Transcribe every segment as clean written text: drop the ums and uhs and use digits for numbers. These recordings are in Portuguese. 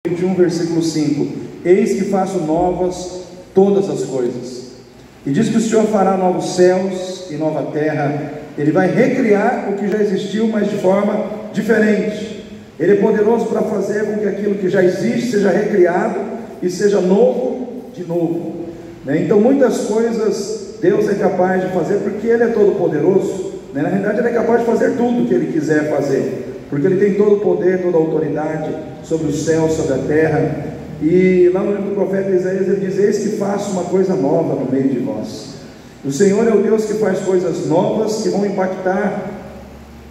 21, versículo 5: Eis que faço novas todas as coisas. E diz que o Senhor fará novos céus e nova terra. Ele vai recriar o que já existiu, mas de forma diferente. Ele é poderoso para fazer com que aquilo que já existe seja recriado e seja novo de novo, né? Então muitas coisas Deus é capaz de fazer, porque Ele é todo poderoso, né? Na realidade Ele é capaz de fazer tudo o que Ele quiser fazer, porque Ele tem todo o poder, toda a autoridade sobre o céu, sobre a terra. E lá no livro do profeta Isaías ele diz: eis que faço uma coisa nova no meio de vós. O Senhor é o Deus que faz coisas novas que vão impactar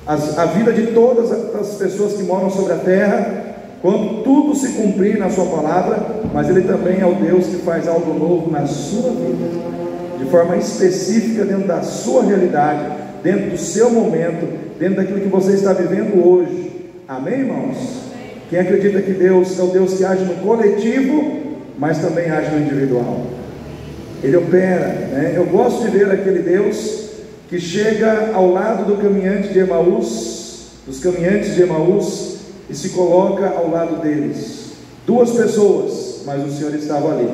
a vida de todas as pessoas que moram sobre a terra, quando tudo se cumprir na sua palavra. Mas Ele também é o Deus que faz algo novo na sua vida, de forma específica, dentro da sua realidade, dentro do seu momento, dentro daquilo que você está vivendo hoje. Amém, irmãos? Quem acredita que Deus é o Deus que age no coletivo, mas também age no individual? Ele opera, né? Eu gosto de ver aquele Deus que chega ao lado do caminhante de Emaús, dos caminhantes de Emaús, e se coloca ao lado deles. Duas pessoas, mas o Senhor estava ali,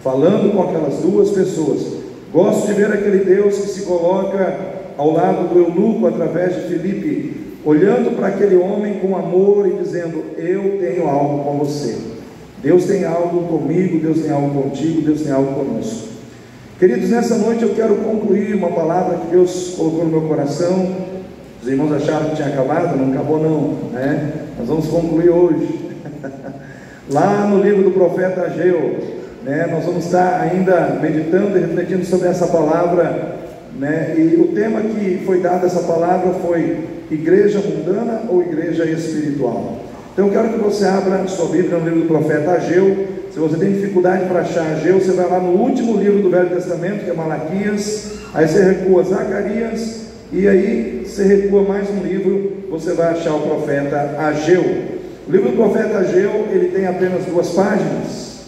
falando com aquelas duas pessoas. Gosto de ver aquele Deus que se coloca ao lado do eunuco através de Filipe, olhando para aquele homem com amor e dizendo: eu tenho algo com você. Deus tem algo comigo, Deus tem algo contigo, Deus tem algo conosco. Queridos, nessa noite eu quero concluir uma palavra que Deus colocou no meu coração. Os irmãos acharam que tinha acabado? Não acabou não, né? Nós vamos concluir hoje. Lá no livro do profeta Ageu, né? Nós vamos estar ainda meditando e refletindo sobre essa palavra, né? E o tema que foi dado a essa palavra foi: igreja mundana ou igreja espiritual? Então eu quero que você abra sua Bíblia no livro do profeta Ageu. Se você tem dificuldade para achar Ageu, você vai lá no último livro do Velho Testamento, que é Malaquias. Aí você recua Zacarias, e aí você recua mais um livro, você vai achar o profeta Ageu. O livro do profeta Ageu, ele tem apenas 2 páginas.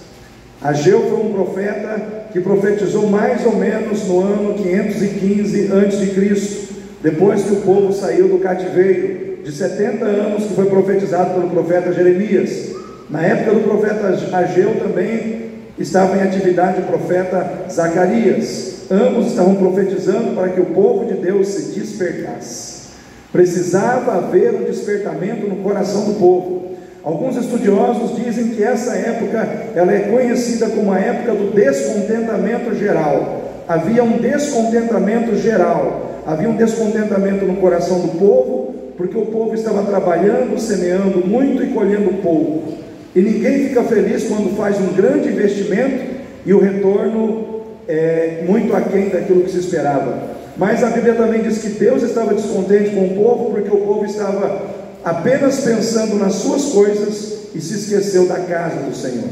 Ageu foi um profeta que profetizou mais ou menos no ano 515 a.C., depois que o povo saiu do cativeiro de 70 anos, que foi profetizado pelo profeta Jeremias. Na época do profeta Ageu também estava em atividade o profeta Zacarias. Ambos estavam profetizando para que o povo de Deus se despertasse. Precisava haver um despertamento no coração do povo. Alguns estudiosos dizem que essa época ela é conhecida como a época do descontentamento geral. Havia um descontentamento geral, havia um descontentamento no coração do povo, porque o povo estava trabalhando, semeando muito e colhendo pouco. E ninguém fica feliz quando faz um grande investimento e o retorno é muito aquém daquilo que se esperava. Mas a Bíblia também diz que Deus estava descontente com o povo, porque o povo estava apenas pensando nas suas coisas e se esqueceu da casa do Senhor.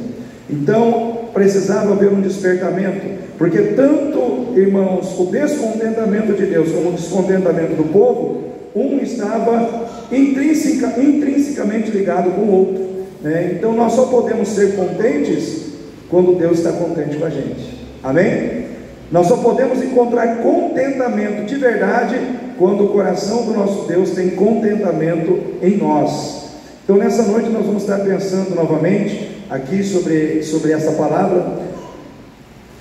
Então precisava haver um despertamento, porque tanto, irmãos, o descontentamento de Deus como o descontentamento do povo, um estava intrinsecamente ligado com o outro, né? Então nós só podemos ser contentes quando Deus está contente com a gente. Amém? Nós só podemos encontrar contentamento de verdade quando o coração do nosso Deus tem contentamento em nós. Então nessa noite nós vamos estar pensando novamente aqui sobre essa palavra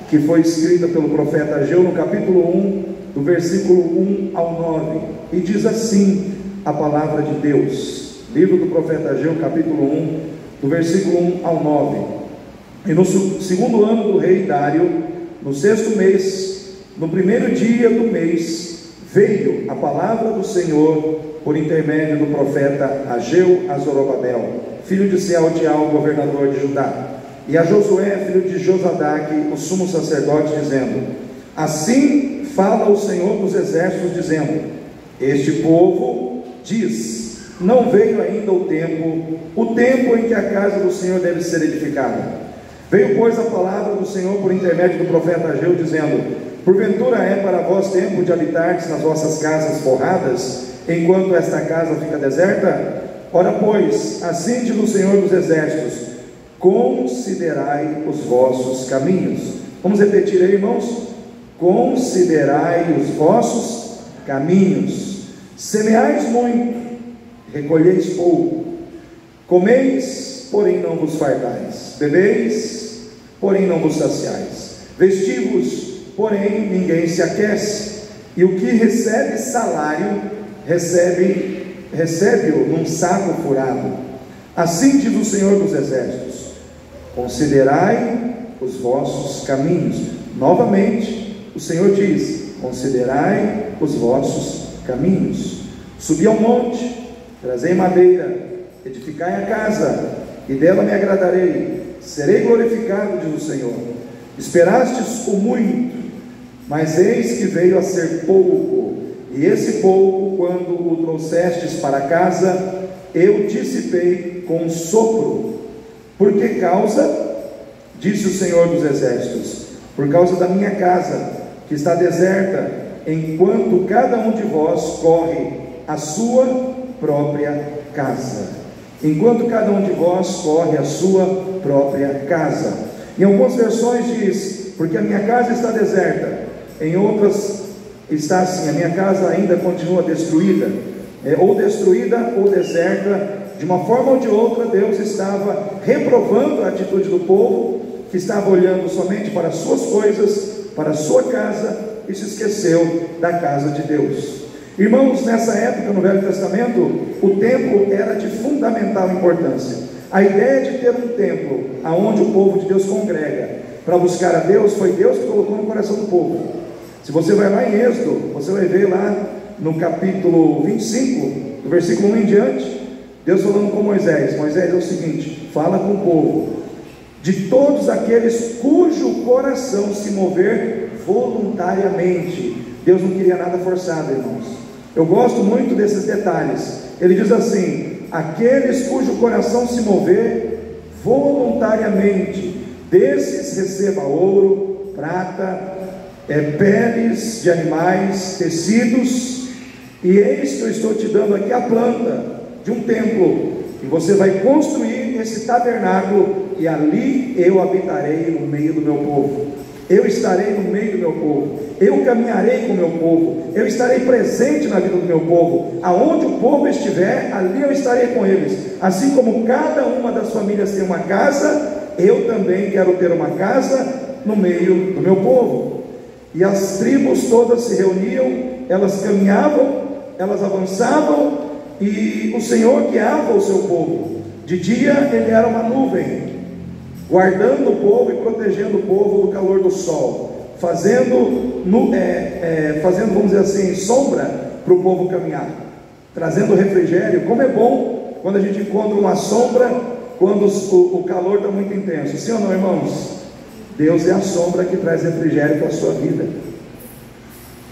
que foi escrita pelo profeta Ageu no capítulo 1, do versículo 1 ao 9, e diz assim a palavra de Deus. Livro do profeta Ageu, capítulo 1, do versículo 1 ao 9. E no segundo ano do rei Dário, no 6º mês, no primeiro dia do mês, veio a palavra do Senhor por intermédio do profeta Ageu a Zorobabel, filho de Sealtiel, governador de Judá, e a Josué, filho de Josadaque, o sumo sacerdote, dizendo: assim fala o Senhor dos exércitos, dizendo: este povo diz, não veio ainda o tempo em que a casa do Senhor deve ser edificada. Veio, pois, a palavra do Senhor por intermédio do profeta Ageu, dizendo: porventura é para vós tempo de habitardes nas vossas casas forradas, enquanto esta casa fica deserta? Ora, pois, assim diz o Senhor dos exércitos: considerai os vossos caminhos. Vamos repetir aí, irmãos? Considerai os vossos caminhos. Semeais muito, recolheis pouco. Comeis porém não vos fardais, bebeis, porém não vos saciais, vestivos, porém ninguém se aquece, e o que recebe salário, recebe-o num saco furado. Assim diz o Senhor dos Exércitos: considerai os vossos caminhos. Novamente, o Senhor diz: considerai os vossos caminhos. Subi ao monte, trazei madeira, edificai a casa, e dela me agradarei, serei glorificado, diz o Senhor. Esperastes o muito, mas eis que veio a ser pouco, e esse pouco, quando o trouxestes para casa, eu dissipei com um sopro. Por que causa? Disse o Senhor dos Exércitos: por causa da minha casa, que está deserta, enquanto cada um de vós corre a sua própria casa. Enquanto cada um de vós corre a sua própria casa. Em algumas versões diz: porque a minha casa está deserta. Em outras está assim: a minha casa ainda continua destruída, ou destruída ou deserta. De uma forma ou de outra, Deus estava reprovando a atitude do povo, que estava olhando somente para as suas coisas, para a sua casa, e se esqueceu da casa de Deus. Irmãos, nessa época no Velho Testamento, o templo era de fundamental importância. A ideia de ter um templo aonde o povo de Deus congrega para buscar a Deus, foi Deus que colocou no coração do povo. Se você vai lá em Êxodo, você vai ver lá no capítulo 25, do versículo 1 em diante, Deus falando com Moisés: Moisés, é o seguinte, fala com o povo, de todos aqueles cujo coração se mover voluntariamente. Deus não queria nada forçado, irmãos. Eu gosto muito desses detalhes. Ele diz assim: aqueles cujo coração se mover voluntariamente, desses receba ouro, prata, peles de animais, tecidos, e eis que eu estou te dando aqui a planta de um templo, e você vai construir esse tabernáculo, e ali eu habitarei no meio do meu povo. Eu estarei no meio do meu povo, eu caminharei com o meu povo, eu estarei presente na vida do meu povo. Aonde o povo estiver, ali eu estarei com eles. Assim como cada uma das famílias tem uma casa, eu também quero ter uma casa no meio do meu povo. E as tribos todas se reuniam, elas caminhavam, elas avançavam, e o Senhor guiava o seu povo. De dia ele era uma nuvem, guardando o povo e protegendo o povo do calor do sol, fazendo, vamos dizer assim, sombra para o povo caminhar, trazendo refrigério. Como é bom quando a gente encontra uma sombra, quando o calor está muito intenso. Sim ou não, irmãos? Deus é a sombra que traz refrigério para a sua vida.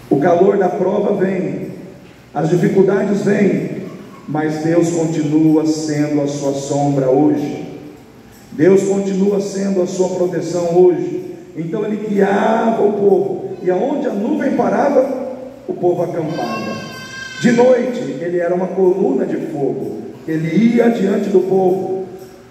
O calor da prova vem, as dificuldades vêm, mas Deus continua sendo a sua sombra hoje. Deus continua sendo a sua proteção hoje. Então ele guiava o povo, e aonde a nuvem parava, o povo acampava. De noite ele era uma coluna de fogo, ele ia diante do povo,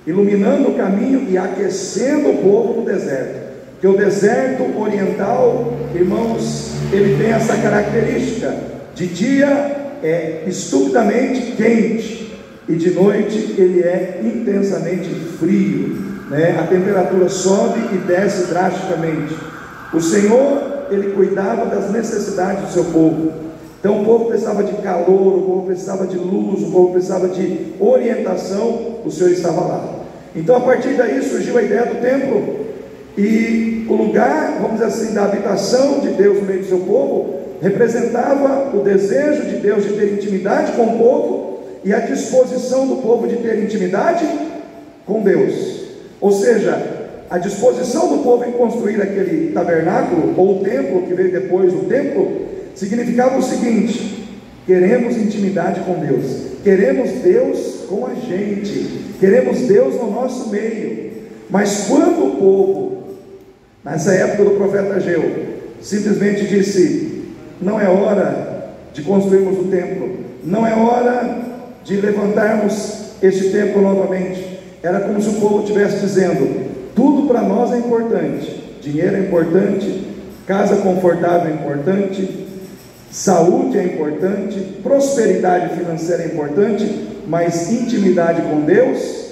iluminando o caminho e aquecendo o povo no deserto. Porque o deserto oriental, irmãos, ele tem essa característica: de dia é estupidamente quente, e de noite ele é intensamente frio, né? A temperatura sobe e desce drasticamente. O Senhor, ele cuidava das necessidades do seu povo. Então o povo precisava de calor, o povo precisava de luz, o povo precisava de orientação, o Senhor estava lá. Então a partir daí surgiu a ideia do templo, e o lugar, vamos dizer assim, da habitação de Deus no meio do seu povo, representava o desejo de Deus de ter intimidade com o povo, e a disposição do povo de ter intimidade com Deus. Ou seja, a disposição do povo em construir aquele tabernáculo, ou o templo, que veio depois do templo, significava o seguinte: queremos intimidade com Deus, queremos Deus com a gente, queremos Deus no nosso meio. Mas quando o povo, nessa época do profeta Ageu, simplesmente disse: não é hora de construirmos o templo, não é hora de levantarmos este templo novamente, era como se o povo estivesse dizendo: tudo para nós é importante, dinheiro é importante, casa confortável é importante, saúde é importante, prosperidade financeira é importante, mas intimidade com Deus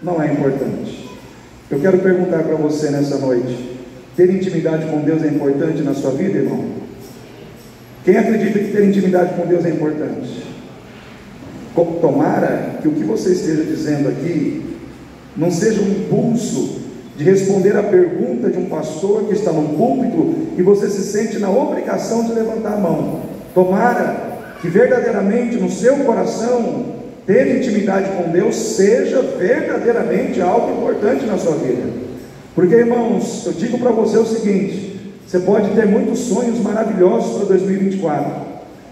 não é importante. Eu quero perguntar para você nessa noite: ter intimidade com Deus é importante na sua vida, irmão? Quem acredita que ter intimidade com Deus é importante? Tomara que o que você esteja dizendo aqui não seja um impulso de responder a pergunta de um pastor que está no púlpito e você se sente na obrigação de levantar a mão. Tomara que verdadeiramente no seu coração ter intimidade com Deus seja verdadeiramente algo importante na sua vida. Porque, irmãos, eu digo para você o seguinte: você pode ter muitos sonhos maravilhosos para 2024,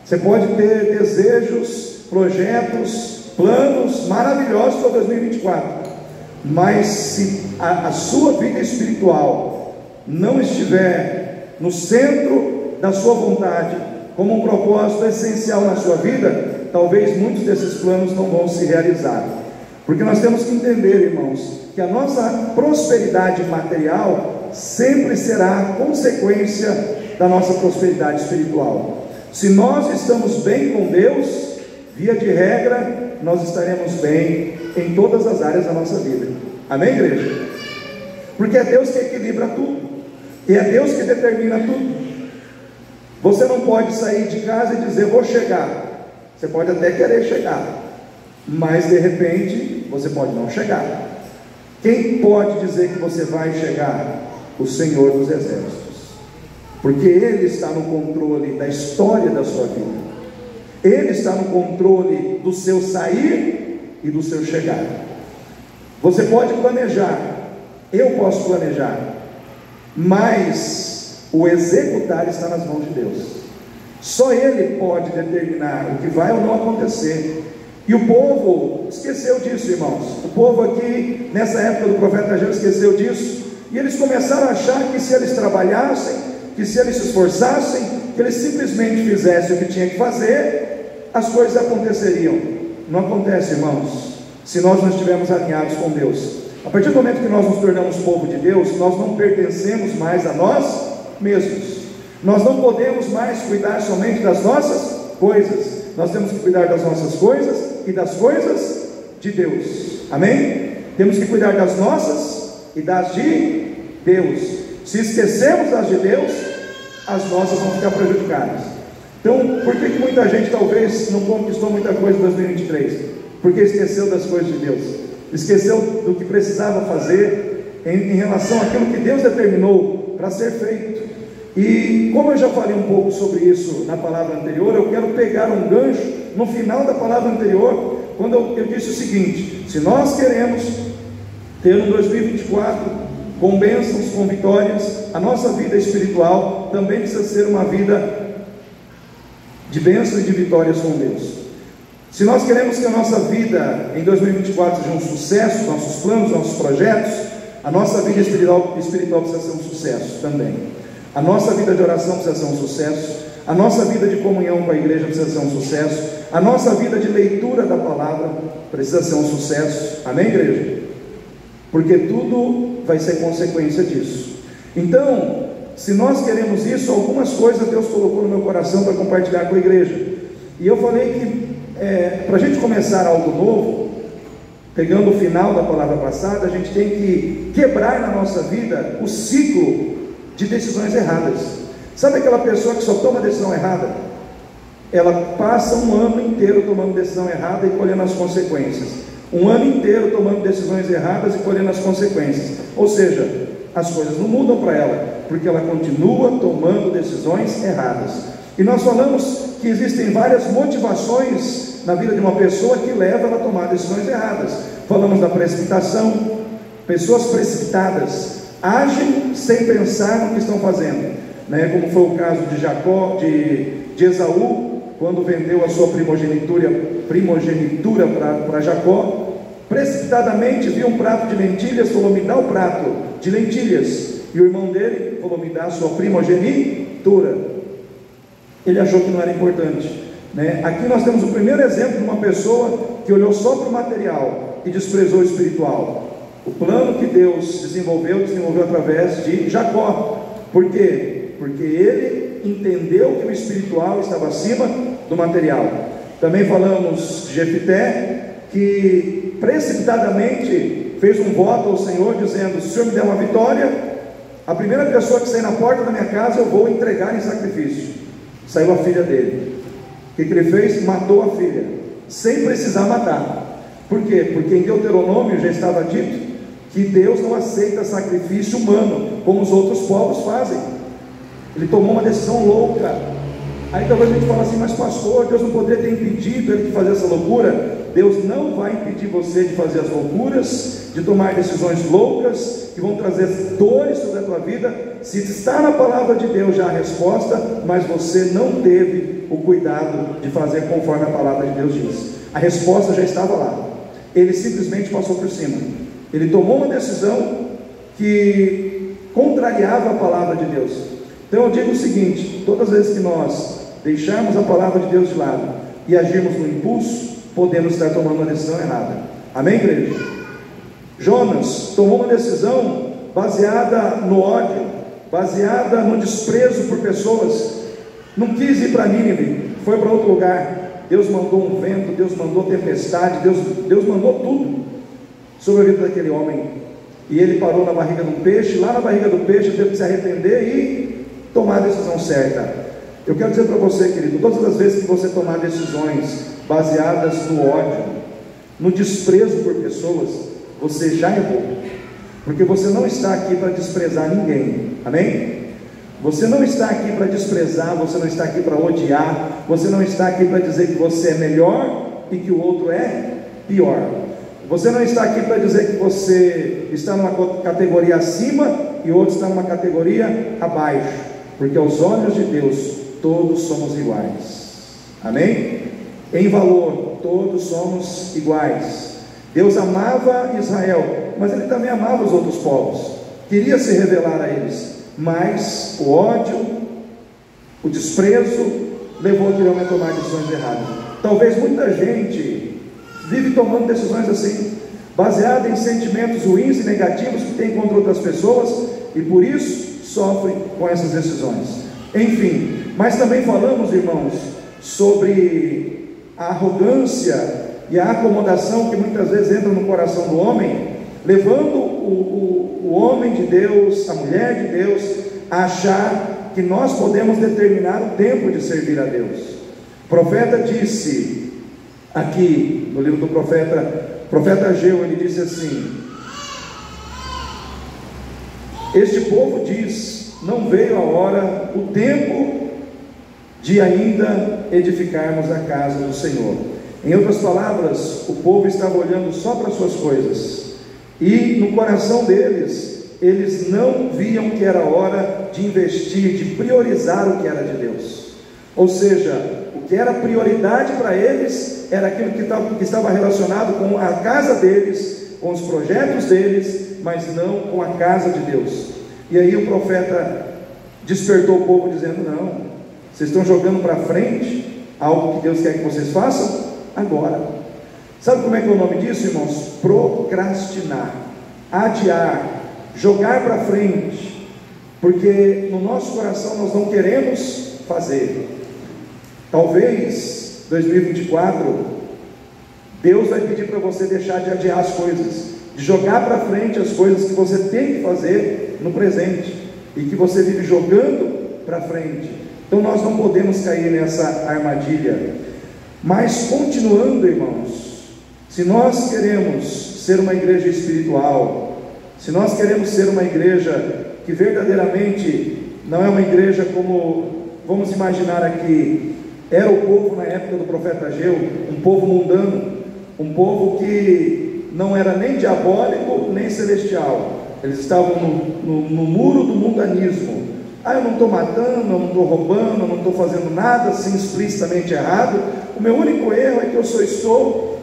você pode ter desejos, projetos, planos maravilhosos para 2024, mas se a sua vida espiritual não estiver no centro da sua vontade, como um propósito essencial na sua vida, talvez muitos desses planos não vão se realizar. Porque nós temos que entender, irmãos, que a nossa prosperidade material sempre será consequência da nossa prosperidade espiritual. Se nós estamos bem com Deus, via de regra, nós estaremos bem em todas as áreas da nossa vida. Amém, igreja? Porque é Deus que equilibra tudo, e é Deus que determina tudo. Você não pode sair de casa e dizer: vou chegar. Você pode até querer chegar, mas de repente você pode não chegar. Quem pode dizer que você vai chegar? O Senhor dos Exércitos, porque Ele está no controle da história da sua vida. Ele está no controle do seu sair e do seu chegar. Você pode planejar, eu posso planejar, mas o executar está nas mãos de Deus. Só Ele pode determinar o que vai ou não acontecer. E o povo esqueceu disso, irmãos. O povo aqui, nessa época do profeta Ageu, esqueceu disso. E eles começaram a achar que se eles trabalhassem, que se eles se esforçassem, que eles simplesmente fizessem o que tinha que fazer, as coisas aconteceriam. Não acontece, irmãos, se nós não estivermos alinhados com Deus. A partir do momento que nós nos tornamos povo de Deus, nós não pertencemos mais a nós mesmos. Nós não podemos mais cuidar somente das nossas coisas. Nós temos que cuidar das nossas coisas e das coisas de Deus. Amém? Temos que cuidar das nossas e das de Deus. Se esquecermos das de Deus, as nossas vão ficar prejudicadas. Então, por que muita gente talvez não conquistou muita coisa em 2023? Porque esqueceu das coisas de Deus, esqueceu do que precisava fazer em relação àquilo que Deus determinou para ser feito. E como eu já falei um pouco sobre isso na palavra anterior, eu quero pegar um gancho no final da palavra anterior, quando eu disse o seguinte: se nós queremos ter um 2024 com bênçãos, com vitórias, a nossa vida espiritual também precisa ser uma vida de bênçãos e de vitórias com Deus. Se nós queremos que a nossa vida em 2024 seja um sucesso, nossos planos, nossos projetos, a nossa vida espiritual precisa ser um sucesso também. A nossa vida de oração precisa ser um sucesso, a nossa vida de comunhão com a igreja precisa ser um sucesso, a nossa vida de leitura da palavra precisa ser um sucesso. Amém, igreja? Porque tudo vai ser consequência disso. Então, se nós queremos isso, algumas coisas Deus colocou no meu coração para compartilhar com a igreja. E eu falei que para a gente começar algo novo, pegando o final da palavra passada, a gente tem que quebrar na nossa vida o ciclo de decisões erradas. Sabe aquela pessoa que só toma decisão errada? Ela passa um ano inteiro tomando decisão errada e colhendo as consequências. Um ano inteiro tomando decisões erradas e colhendo as consequências. Ou seja, as coisas não mudam para ela, porque ela continua tomando decisões erradas. E nós falamos que existem várias motivações na vida de uma pessoa que leva ela a tomar decisões erradas. Falamos da precipitação. Pessoas precipitadas agem sem pensar no que estão fazendo, né? Como foi o caso de Jacó, de Esaú, quando vendeu a sua primogenitura para Jacó. Precipitadamente viu um prato de lentilhas, falou: me dá o prato de lentilhas. E o irmão dele falou: me dá a sua primogenitura. Ele achou que não era importante, né? Aqui nós temos o primeiro exemplo de uma pessoa que olhou só para o material e desprezou o espiritual. O plano que Deus desenvolveu através de Jacó. Por quê? Porque ele entendeu que o espiritual estava acima do material. Também falamos de Jefté, que precipitadamente fez um voto ao Senhor, dizendo: se o Senhor me der uma vitória, a primeira pessoa que sair na porta da minha casa eu vou entregar em sacrifício. Saiu a filha dele. O que ele fez? Matou a filha, sem precisar matar. Por quê? Porque em Deuteronômio já estava dito que Deus não aceita sacrifício humano, como os outros povos fazem. Ele tomou uma decisão louca. Aí talvez a gente fale assim: mas pastor, Deus não poderia ter impedido ele de fazer essa loucura? Deus não vai impedir você de fazer as loucuras, de tomar decisões loucas, que vão trazer dores sobre a tua vida, se está na palavra de Deus já a resposta, mas você não teve o cuidado de fazer conforme a palavra de Deus diz. A resposta já estava lá, ele simplesmente passou por cima. Ele tomou uma decisão que contrariava a palavra de Deus. Então eu digo o seguinte: todas as vezes que nós deixarmos a palavra de Deus de lado e agirmos no impulso, podemos estar tomando uma decisão errada. Amém, igreja? Jonas tomou uma decisão baseada no ódio, baseada no desprezo por pessoas. Não quis ir para Nínive, foi para outro lugar. Deus mandou um vento, Deus mandou tempestade, Deus mandou tudo sobre a vida daquele homem, e ele parou na barriga de um peixe. Lá na barriga do peixe teve que se arrepender e tomar a decisão certa. Eu quero dizer para você, querido, todas as vezes que você tomar decisões baseadas no ódio, no desprezo por pessoas, você já errou, porque você não está aqui para desprezar ninguém. Amém? Você não está aqui para desprezar, você não está aqui para odiar, você não está aqui para dizer que você é melhor e que o outro é pior. Você não está aqui para dizer que você está numa categoria acima e o outro está numa categoria abaixo, porque aos olhos de Deus todos somos iguais. Amém? Em valor, todos somos iguais. Deus amava Israel, mas Ele também amava os outros povos, queria se revelar a eles, mas o ódio, o desprezo levou aquele homem a tomar decisões erradas. Talvez muita gente vive tomando decisões assim, baseada em sentimentos ruins e negativos que tem contra outras pessoas, e por isso sofre com essas decisões. Enfim, mas também falamos, irmãos, sobre a arrogância e a acomodação que muitas vezes entra no coração do homem, levando o homem de Deus, a mulher de Deus, a achar que nós podemos determinar o tempo de servir a Deus. O profeta disse aqui no livro do profeta Ageu, ele disse assim: este povo diz, não veio a hora, o tempo de ainda edificarmos a casa do Senhor. Em outras palavras, o povo estava olhando só para as suas coisas, e no coração deles, eles não viam que era hora de investir, de priorizar o que era de Deus. Ou seja, o que era prioridade para eles era aquilo que estava relacionado com a casa deles, com os projetos deles, mas não com a casa de Deus. E aí o profeta despertou o povo dizendo: não, vocês estão jogando para frente algo que Deus quer que vocês façam agora. Sabe como é que é o nome disso, irmãos? Procrastinar, adiar, jogar para frente, porque no nosso coração nós não queremos fazer. Talvez 2024 Deus vai pedir para você deixar de adiar as coisas, de jogar para frente as coisas que você tem que fazer no presente e que você vive jogando para frente. Então nós não podemos cair nessa armadilha. Mas continuando, irmãos, se nós queremos ser uma igreja espiritual, se nós queremos ser uma igreja que verdadeiramente não é uma igreja como vamos imaginar aqui era o povo na época do profeta Ageu, um povo mundano, um povo que não era nem diabólico nem celestial, eles estavam no muro do mundanismo. Eu não estou matando, eu não estou roubando, eu não estou fazendo nada assim explicitamente errado. O meu único erro é que eu só estou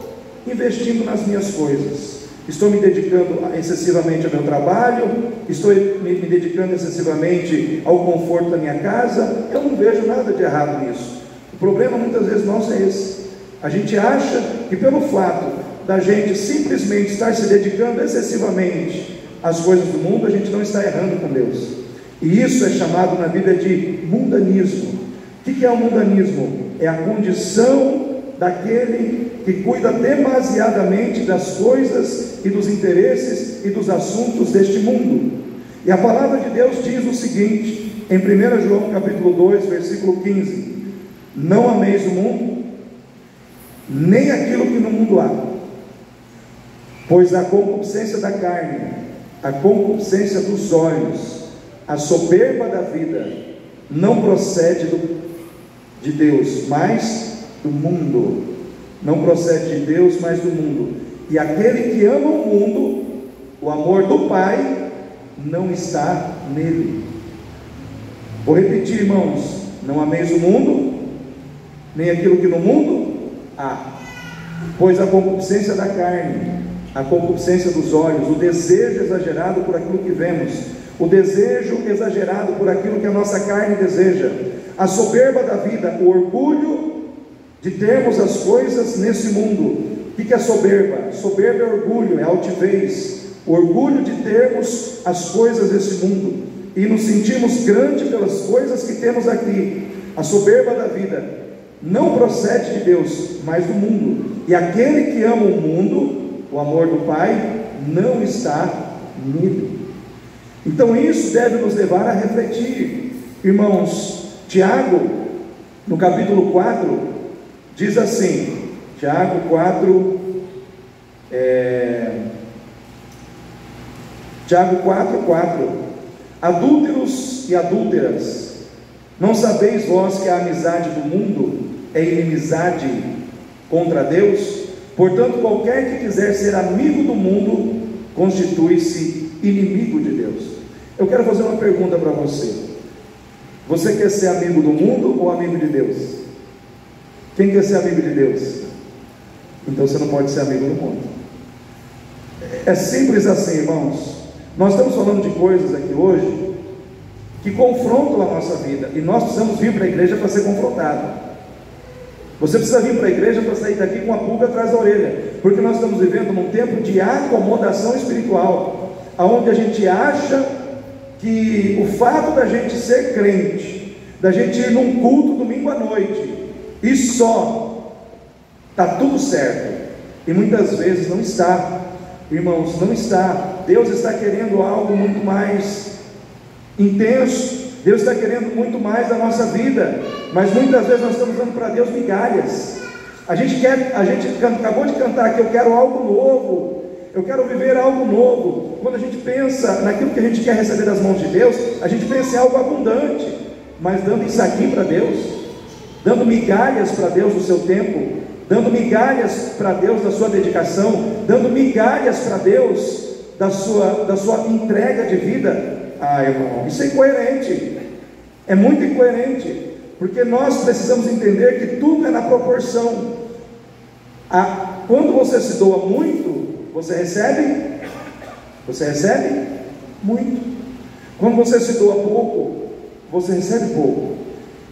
investindo nas minhas coisas, estou me dedicando excessivamente ao meu trabalho, estou me dedicando excessivamente ao conforto da minha casa. Eu não vejo nada de errado nisso. O problema muitas vezes nosso é esse: a gente acha que pelo fato da gente simplesmente estar se dedicando excessivamente às coisas do mundo, a gente não está errando com Deus. E isso é chamado na Bíblia de mundanismo. O que é o mundanismo? É a condição daquele que cuida demasiadamente das coisas e dos interesses e dos assuntos deste mundo. E a palavra de Deus diz o seguinte, em 1 João capítulo 2, versículo 15: não ameis o mundo, nem aquilo que no mundo há, pois a concupiscência da carne, a concupiscência dos olhos, a soberba da vida, não procede de Deus, mas do mundo. Não procede de Deus, mas do mundo. E aquele que ama o mundo, o amor do Pai não está nele. Vou repetir, irmãos: não ameis o mundo, nem aquilo que no mundo há, pois a concupiscência da carne, a concupiscência dos olhos, o desejo exagerado por aquilo que vemos, o desejo exagerado por aquilo que a nossa carne deseja, a soberba da vida, o orgulho de termos as coisas nesse mundo. O que é soberba? Soberba é orgulho, é altivez, o orgulho de termos as coisas desse mundo e nos sentimos grandes pelas coisas que temos aqui. A soberba da vida não procede de Deus, mas do mundo. E aquele que ama o mundo, o amor do Pai não está nele. Então isso deve nos levar a refletir, irmãos. Tiago, no capítulo 4, diz assim, Tiago 4, Tiago 4, adúlteros e adúlteras, não sabeis vós que a amizade do mundo é inimizade contra Deus? Portanto, qualquer que quiser ser amigo do mundo, constitui-se inimigo de Deus. Eu quero fazer uma pergunta para você: você quer ser amigo do mundo ou amigo de Deus? Quem quer ser amigo de Deus? Então você não pode ser amigo do mundo. É simples assim, irmãos. Nós estamos falando de coisas aqui hoje que confrontam a nossa vida, e nós precisamos vir para a igreja para ser confrontado. Você precisa vir para a igreja para sair daqui com a pulga atrás da orelha, porque nós estamos vivendo num tempo de acomodação espiritual, onde a gente acha que o fato da gente ser crente, da gente ir num culto domingo à noite e só, está tudo certo. E muitas vezes não está, irmãos, não está. Deus está querendo algo muito mais intenso, Deus está querendo muito mais da nossa vida, mas muitas vezes nós estamos dando para Deus migalhas. A gente acabou de cantar aqui: eu quero algo novo, eu quero viver algo novo. Quando a gente pensa naquilo que a gente quer receber das mãos de Deus, a gente pensa em algo abundante, mas dando isso aqui para Deus, dando migalhas para Deus do seu tempo, dando migalhas para Deus da sua dedicação, dando migalhas para Deus da sua entrega de vida. Irmão, isso é incoerente, é muito incoerente, porque nós precisamos entender que tudo é na proporção. Quando você se doa muito, você recebe muito. Quando você se doa pouco, você recebe pouco.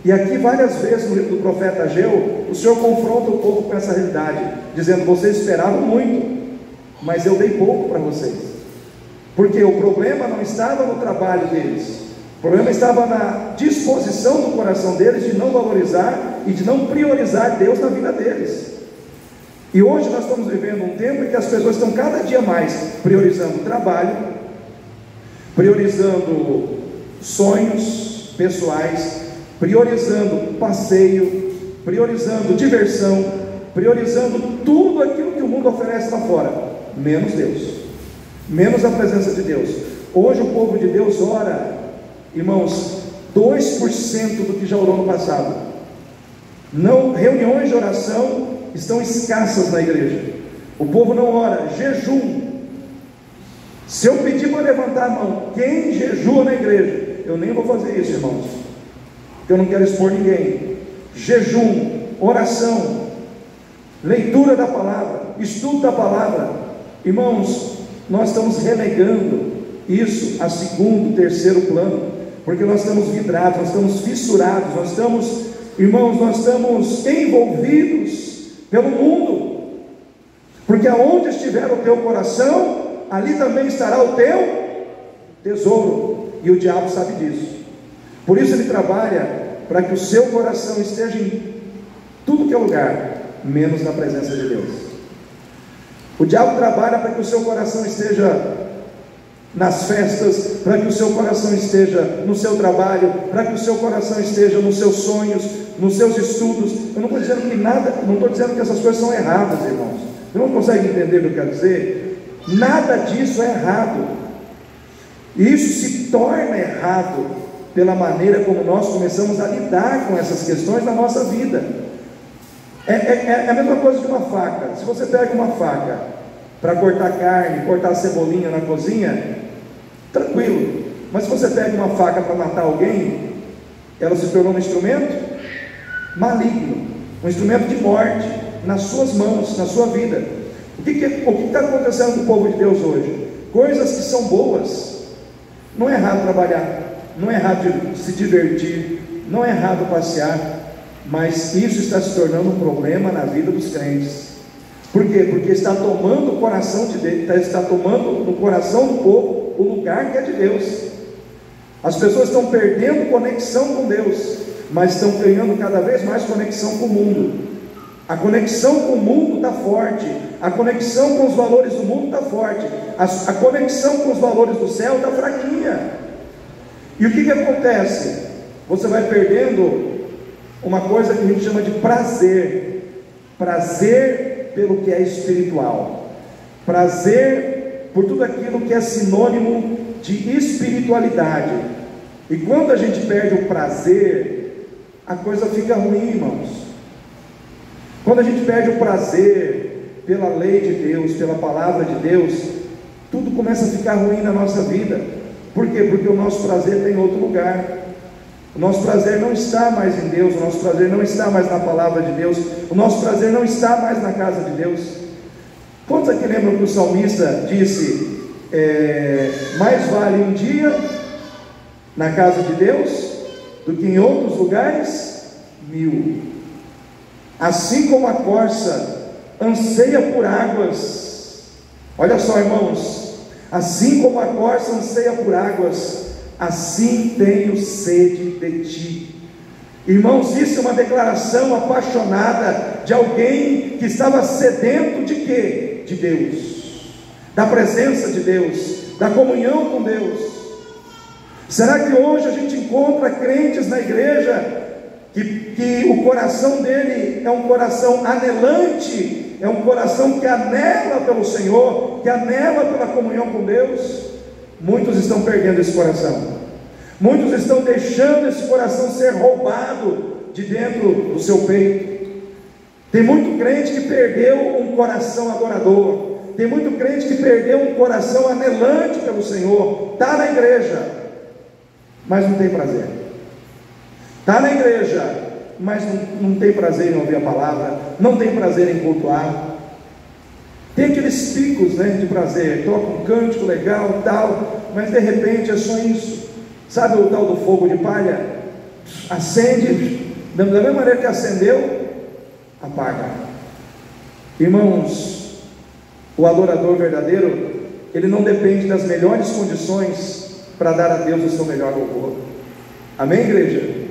E aqui várias vezes no livro do profeta Ageu, o Senhor confronta o povo com essa realidade, dizendo: vocês esperavam muito, mas eu dei pouco para vocês. Porque o problema não estava no trabalho deles, o problema estava na disposição do coração deles de não valorizar e de não priorizar Deus na vida deles. E hoje nós estamos vivendo um tempo em que as pessoas estão cada dia mais priorizando trabalho, priorizando sonhos pessoais, priorizando passeio, priorizando diversão, priorizando tudo aquilo que o mundo oferece lá fora, menos Deus, menos a presença de Deus. Hoje o povo de Deus ora, irmãos, 2% do que já orou no passado. Não, reuniões de oração estão escassas na igreja. O povo não ora. Jejum. Se eu pedir para levantar a mão, quem jejua na igreja? Eu nem vou fazer isso, irmãos, porque eu não quero expor ninguém. Jejum, oração, leitura da palavra, estudo da palavra. Irmãos, nós estamos relegando isso a segundo, terceiro plano, porque nós estamos vidrados, nós estamos fissurados, nós estamos, irmãos, nós estamos envolvidos pelo mundo, porque aonde estiver o teu coração, ali também estará o teu tesouro, e o diabo sabe disso. Por isso ele trabalha para que o seu coração esteja em tudo que é lugar, menos na presença de Deus. O diabo trabalha para que o seu coração esteja nas festas, para que o seu coração esteja no seu trabalho, para que o seu coração esteja nos seus sonhos, nos seus estudos. Eu não estou dizendo que nada, não estou dizendo que essas coisas são erradas, irmãos. Você não consegue entender o que eu quero dizer? Nada disso é errado. E isso se torna errado pela maneira como nós começamos a lidar com essas questões na nossa vida. É a mesma coisa que uma faca. Se você pega uma faca para cortar carne, cortar cebolinha na cozinha, tranquilo. Mas se você pega uma faca para matar alguém, ela se tornou um instrumento maligno, um instrumento de morte nas suas mãos, na sua vida. O que está acontecendo com o povo de Deus hoje? Coisas que são boas. Não é errado trabalhar, não é errado se divertir, não é errado passear, mas isso está se tornando um problema na vida dos crentes. Por quê? Porque está tomando o coração de Deus, está tomando no coração do povo o lugar que é de Deus. As pessoas estão perdendo conexão com Deus, mas estão ganhando cada vez mais conexão com o mundo. A conexão com o mundo está forte, a conexão com os valores do mundo está forte, a conexão com os valores do céu está fraquinha. E o que acontece? Você vai perdendo uma coisa que a gente chama de prazer. Prazer pelo que é espiritual, prazer por tudo aquilo que é sinônimo de espiritualidade. E quando a gente perde o prazer, a coisa fica ruim, irmãos. Quando a gente perde o prazer pela lei de Deus, pela palavra de Deus, tudo começa a ficar ruim na nossa vida. Por quê? Porque o nosso prazer está em outro lugar. O nosso prazer não está mais em Deus, o nosso prazer não está mais na palavra de Deus, o nosso prazer não está mais na casa de Deus. Quantos aqui lembram que o salmista disse, mais vale um dia na casa de Deus do que em outros lugares 1000. Assim como a corça anseia por águas, olha só, irmãos, assim como a corça anseia por águas, assim tenho sede de ti. Irmãos, isso é uma declaração apaixonada de alguém que estava sedento de quê? De Deus, da presença de Deus, da comunhão com Deus. Será que hoje a gente encontra crentes na igreja que o coração dele é um coração anelante, é um coração que anela pelo Senhor, que anela pela comunhão com Deus? Muitos estão perdendo esse coração, muitos estão deixando esse coração ser roubado de dentro do seu peito. Tem muito crente que perdeu um coração adorador, tem muito crente que perdeu um coração anelante pelo Senhor, está na igreja, mas não tem prazer, está na igreja, mas não tem prazer em ouvir a palavra, não tem prazer em cultuar. Tem aqueles picos, de prazer, toca um cântico legal e tal, mas de repente é só isso. Sabe o tal do fogo de palha? Acende, da mesma maneira que acendeu, apaga. Irmãos, o adorador verdadeiro, ele não depende das melhores condições para dar a Deus o seu melhor louvor. Amém, igreja?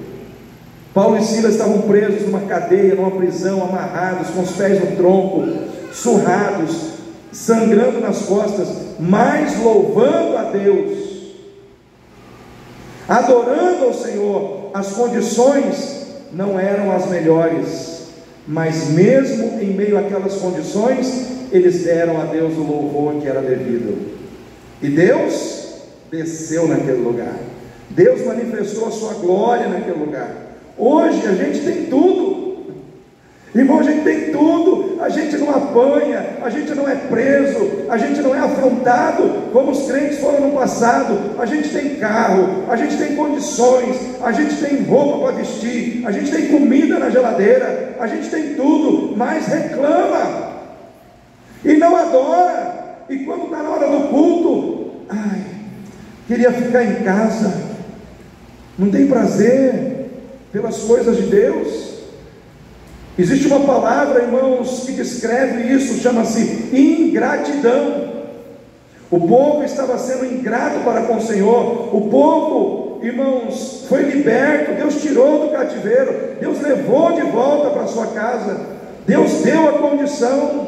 Paulo e Silas estavam presos numa cadeia, numa prisão, amarrados, com os pés no tronco, surrados, sangrando nas costas, mas louvando a Deus, adorando ao Senhor. As condições não eram as melhores, mas mesmo em meio àquelas condições, eles deram a Deus o louvor que era devido. E Deus desceu naquele lugar, Deus manifestou a sua glória naquele lugar. Hoje a gente tem tudo, irmão, a gente tem tudo, a gente não apanha, a gente não é preso, a gente não é afrontado como os crentes foram no passado. A gente tem carro, a gente tem condições, a gente tem roupa para vestir, a gente tem comida na geladeira, a gente tem tudo, mas reclama e não adora. E quando está na hora do culto, queria ficar em casa, não tem prazer pelas coisas de Deus. Existe uma palavra, irmãos, que descreve isso, chama-se ingratidão. O povo estava sendo ingrato para com o Senhor. O povo, irmãos, foi liberto, Deus tirou do cativeiro, Deus levou de volta para sua casa, Deus deu a condição.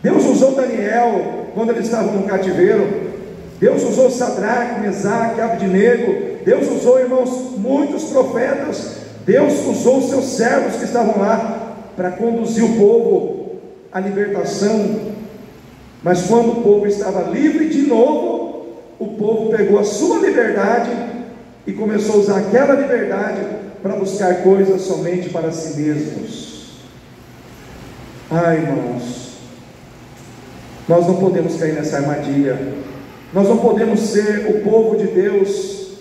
Deus usou Daniel quando eles estavam no cativeiro. Deus usou Sadraque, Mesaque, Abdenego. Deus usou, irmãos, muitos profetas. Deus usou os seus servos que estavam lá para conduzir o povo à libertação. Mas quando o povo estava livre de novo, o povo pegou a sua liberdade e começou a usar aquela liberdade para buscar coisas somente para si mesmos. Ai, irmãos, nós não podemos cair nessa armadilha. Nós não podemos ser o povo de Deus,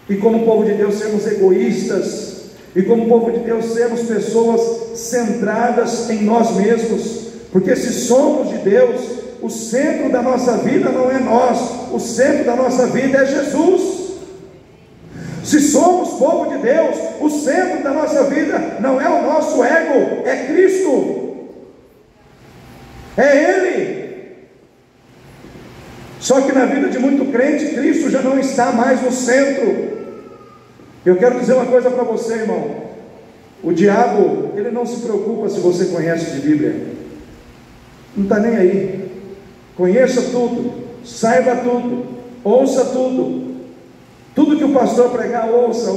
e como povo de Deus sermos egoístas, e como povo de Deus sermos pessoas centradas em nós mesmos, porque se somos de Deus, o centro da nossa vida não é nós, o centro da nossa vida é Jesus. Se somos povo de Deus, o centro da nossa vida não é o nosso ego, é Cristo, é Ele. Só que na vida de muito crente, Cristo já não está mais no centro. Eu quero dizer uma coisa para você, irmão: o diabo, ele não se preocupa se você conhece de Bíblia, não está nem aí. Conheça tudo, saiba tudo, ouça tudo, tudo que o pastor pregar, ouça,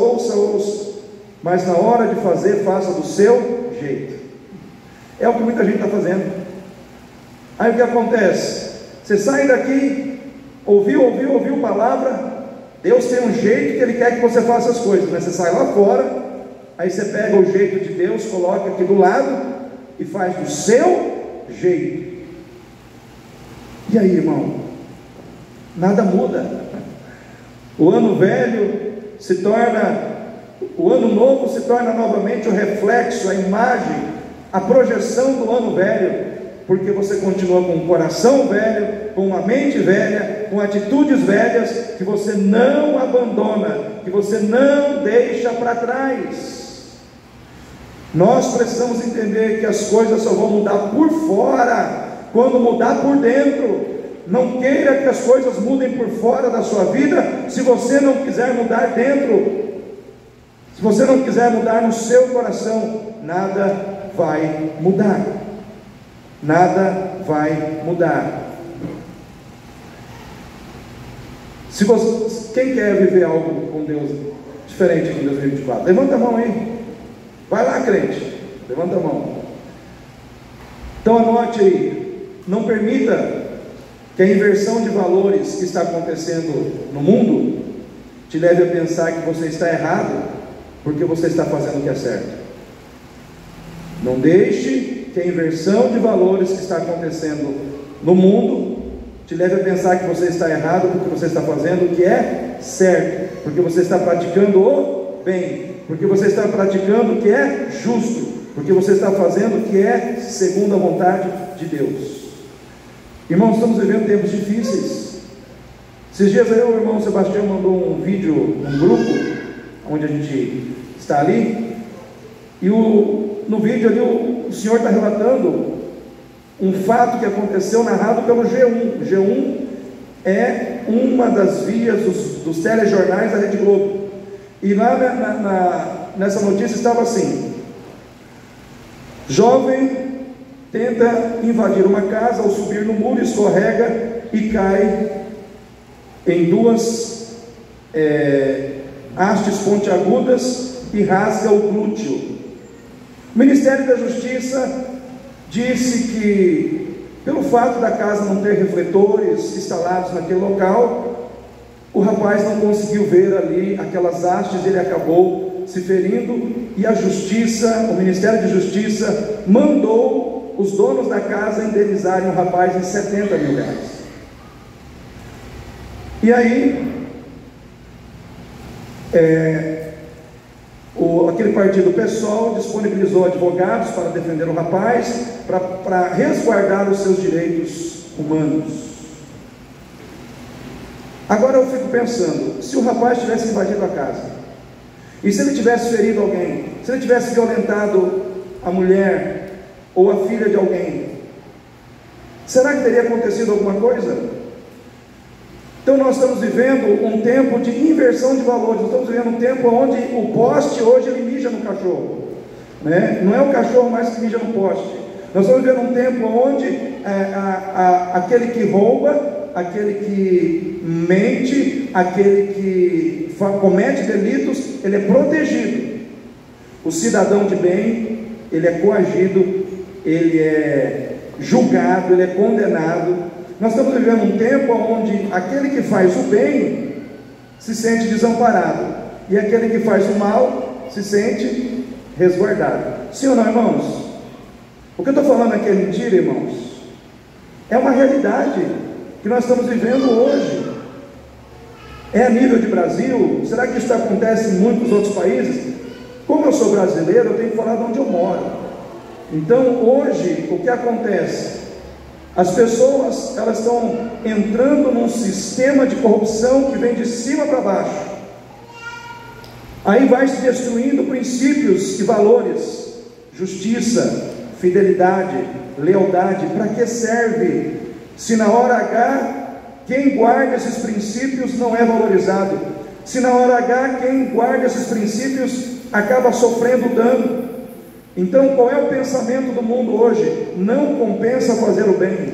mas na hora de fazer, faça do seu jeito. É o que muita gente está fazendo. Aí o que acontece? Você sai daqui, ouviu palavra, Deus tem um jeito que Ele quer que você faça as coisas, né? Você sai lá fora, aí você pega o jeito de Deus, coloca aqui do lado e faz do seu jeito. E aí, irmão, nada muda. O ano novo se torna novamente o reflexo, a imagem, a projeção do ano velho, porque você continua com um coração velho, com uma mente velha, com atitudes velhas, que você não abandona, que você não deixa para trás. Nós precisamos entender que as coisas só vão mudar por fora, quando mudar por dentro. Não queira que as coisas mudem por fora da sua vida, se você não quiser mudar dentro, se você não quiser mudar no seu coração, nada vai mudar. Nada vai mudar. Se você, quem quer viver algo com Deus diferente em 2024? Levanta a mão aí. Vai lá, crente. Levanta a mão. Então anote aí. Não permita que a inversão de valores que está acontecendo no mundo te leve a pensar que você está errado porque você está fazendo o que é certo. Não deixe que a inversão de valores que está acontecendo no mundo te leve a pensar que você está errado porque você está fazendo o que é certo, porque você está praticando o bem, porque você está praticando o que é justo, porque você está fazendo o que é segundo a vontade de Deus. Irmãos, estamos vivendo tempos difíceis. Esses dias aí o irmão Sebastião mandou um vídeo num grupo onde a gente está ali, e no vídeo ali o senhor está relatando um fato que aconteceu, narrado pelo G1. O G1 é uma das vias dos telejornais da Rede Globo, e lá nessa notícia estava assim: jovem tenta invadir uma casa, ao subir no muro escorrega e cai em duas hastes pontiagudas e rasga o glúteo. O Ministério da Justiça disse que, pelo fato da casa não ter refletores instalados naquele local, o rapaz não conseguiu ver ali aquelas hastes, ele acabou se ferindo, e a Justiça, o Ministério de Justiça, mandou os donos da casa indenizarem o rapaz em 70 mil reais. E aí, aquele partido PSOL disponibilizou advogados para defender o rapaz, para resguardar os seus direitos humanos. Agora eu fico pensando, se o rapaz tivesse invadido a casa, e se ele tivesse ferido alguém, se ele tivesse violentado a mulher ou a filha de alguém, será que teria acontecido alguma coisa? Então nós estamos vivendo um tempo de inversão de valores. Nós estamos vivendo um tempo onde o poste hoje ele mija no cachorro. né? Não é o cachorro mais que mija no poste. Nós estamos vivendo um tempo onde aquele que rouba, aquele que mente, aquele que comete delitos, ele é protegido. O cidadão de bem, ele é coagido, ele é julgado, ele é condenado. Nós estamos vivendo um tempo onde aquele que faz o bem se sente desamparado, e aquele que faz o mal se sente resguardado. Sim ou não, irmãos? O que eu estou falando aqui é mentira, irmãos? É uma realidade que nós estamos vivendo hoje. É a nível de Brasil? Será que isso acontece em muitos outros países? Como eu sou brasileiro, eu tenho que falar de onde eu moro. Então hoje, o que acontece? As pessoas, elas estão entrando num sistema de corrupção que vem de cima para baixo. Aí vai se destruindo princípios e valores, justiça, fidelidade, lealdade. Para que serve? Se na hora H, quem guarda esses princípios não é valorizado. Se na hora H, quem guarda esses princípios acaba sofrendo dano. Então, qual é o pensamento do mundo hoje? Não compensa fazer o bem,